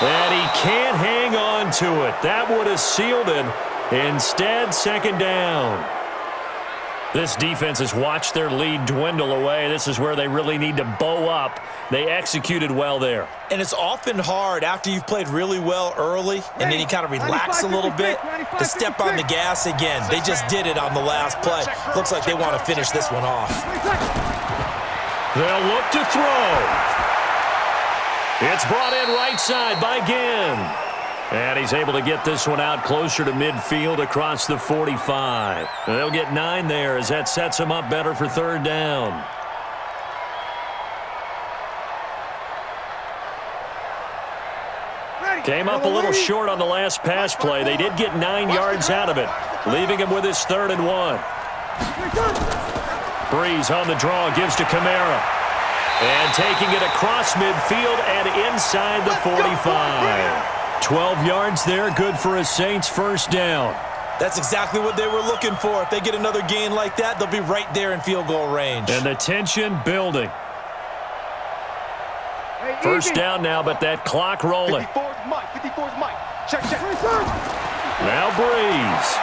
And he can't hang on to it. That would have sealed it. Instead, second down. This defense has watched their lead dwindle away. This is where they really need to bow up. They executed well there. And it's often hard after you've played really well early and then you kind of relax a little bit to step on the gas again. They just did it on the last play. Looks like they want to finish this one off. They'll look to throw. It's brought in right side by Ginn. And he's able to get this one out closer to midfield across the 45. They'll get 9 there as that sets him up better for third down. Came up a little short on the last pass play. They did get 9 yards out of it, leaving him with his 3rd and 1. Brees on the draw, gives to Kamara. And taking it across midfield and inside the 45. 12 yards there, good for a Saints first down. That's exactly what they were looking for. If they get another gain like that, they'll be right there in field goal range. And the tension building. First down now, but that clock rolling. 54's Mike, 54's Mike. Check. Now Brees.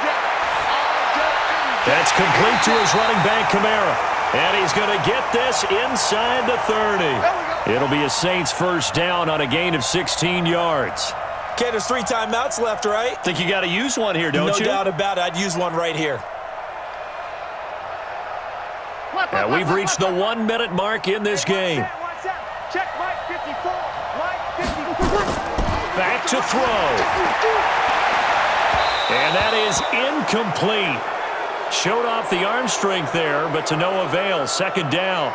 That's complete to his running back, Kamara. And he's going to get this inside the 30. It'll be a Saints first down on a gain of 16 yards. Okay, there's 3 timeouts left, right? Think you got to use one here, don't you? No doubt about it. I'd use one right here. Now we've reached the 1-minute mark in this game. Check Mike 54. Mike 54. Back to throw. And that is incomplete. Showed off the arm strength there, but to no avail. Second down.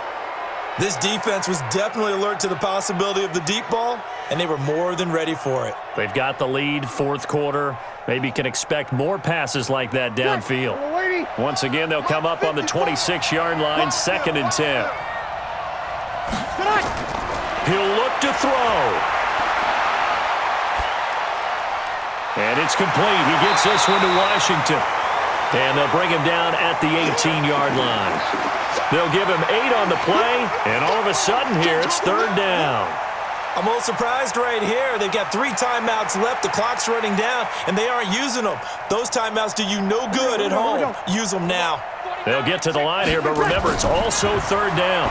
This defense was definitely alert to the possibility of the deep ball, and they were more than ready for it. They've got the lead, 4th quarter. Maybe can expect more passes like that downfield. Once again, they'll come up on the 26-yard line, 2nd and 10. He'll look to throw. And it's complete. He gets this one to Washington. And they'll bring him down at the 18-yard line. They'll give him 8 on the play, and all of a sudden here, it's 3rd down. I'm a little surprised right here. They've got 3 timeouts left. The clock's running down, and they aren't using them. Those timeouts do you no good at home. Use them now. They'll get to the line here, but remember, it's also 3rd down.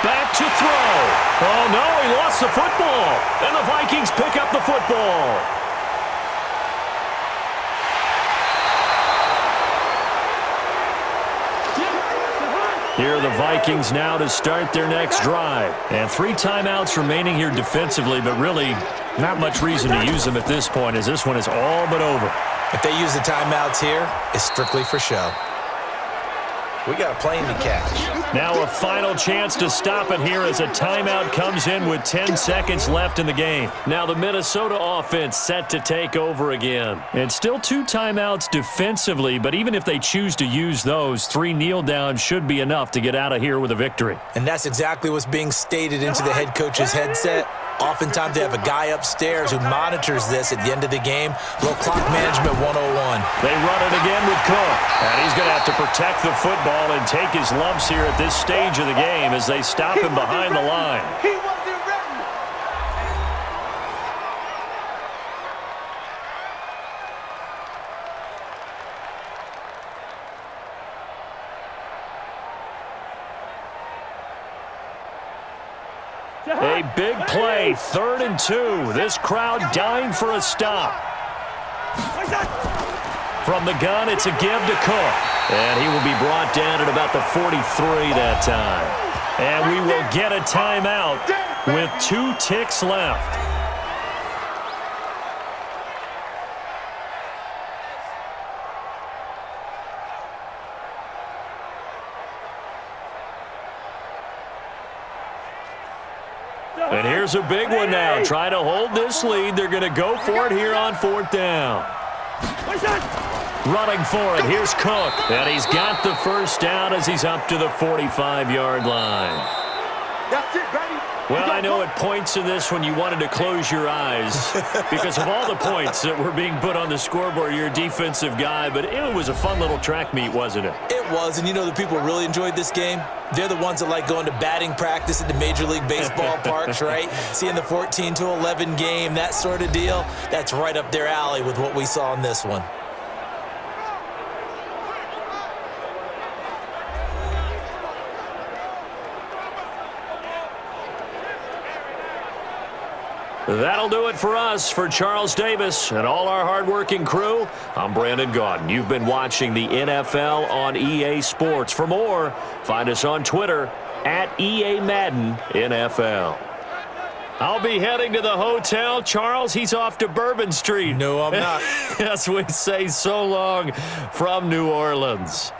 Back to throw. Oh, no, he lost the football. And the Vikings pick up the football. Here are the Vikings now to start their next drive. And 3 timeouts remaining here defensively, but really not much reason to use them at this point as this one is all but over. If they use the timeouts here, it's strictly for show. We got a plane to catch. Now a final chance to stop it here as a timeout comes in with 10 seconds left in the game. Now the Minnesota offense set to take over again. And still 2 timeouts defensively, but even if they choose to use those, 3 kneel downs should be enough to get out of here with a victory. And that's exactly what's being stated into the head coach's headset. Oftentimes they have a guy upstairs who monitors this at the end of the game. Little clock management 101. They run it again with Cook. And he's going to have to protect the football and take his lumps here at this stage of the game as they stop him behind the line. He wasn't ready. A big play, 3rd and 2. This crowd dying for a stop. From the gun, it's a give to Cook. And he will be brought down at about the 43 that time. And we will get a timeout with 2 ticks left. And here's a big one now. Trying to hold this lead. They're going to go for it here on 4th down. Running for it. Here's Cook. And he's got the first down as he's up to the 45-yard line. That's it, baby. Well, I know at points in this one you wanted to close your eyes because of all the points that were being put on the scoreboard. You're a defensive guy, but it was a fun little track meet, wasn't it? It was, and you know the people who really enjoyed this game? They're the ones that like going to batting practice at the Major League Baseball parks, right? Seeing the 14-11 game, that sort of deal, that's right up their alley with what we saw in this one. That'll do it for us. For Charles Davis and all our hardworking crew, I'm Brandon Gaudin. You've been watching the NFL on EA Sports. For more, find us on Twitter at EA Madden NFL. I'll be heading to the hotel. Charles, he's off to Bourbon Street. No, I'm not. As we say so long from New Orleans.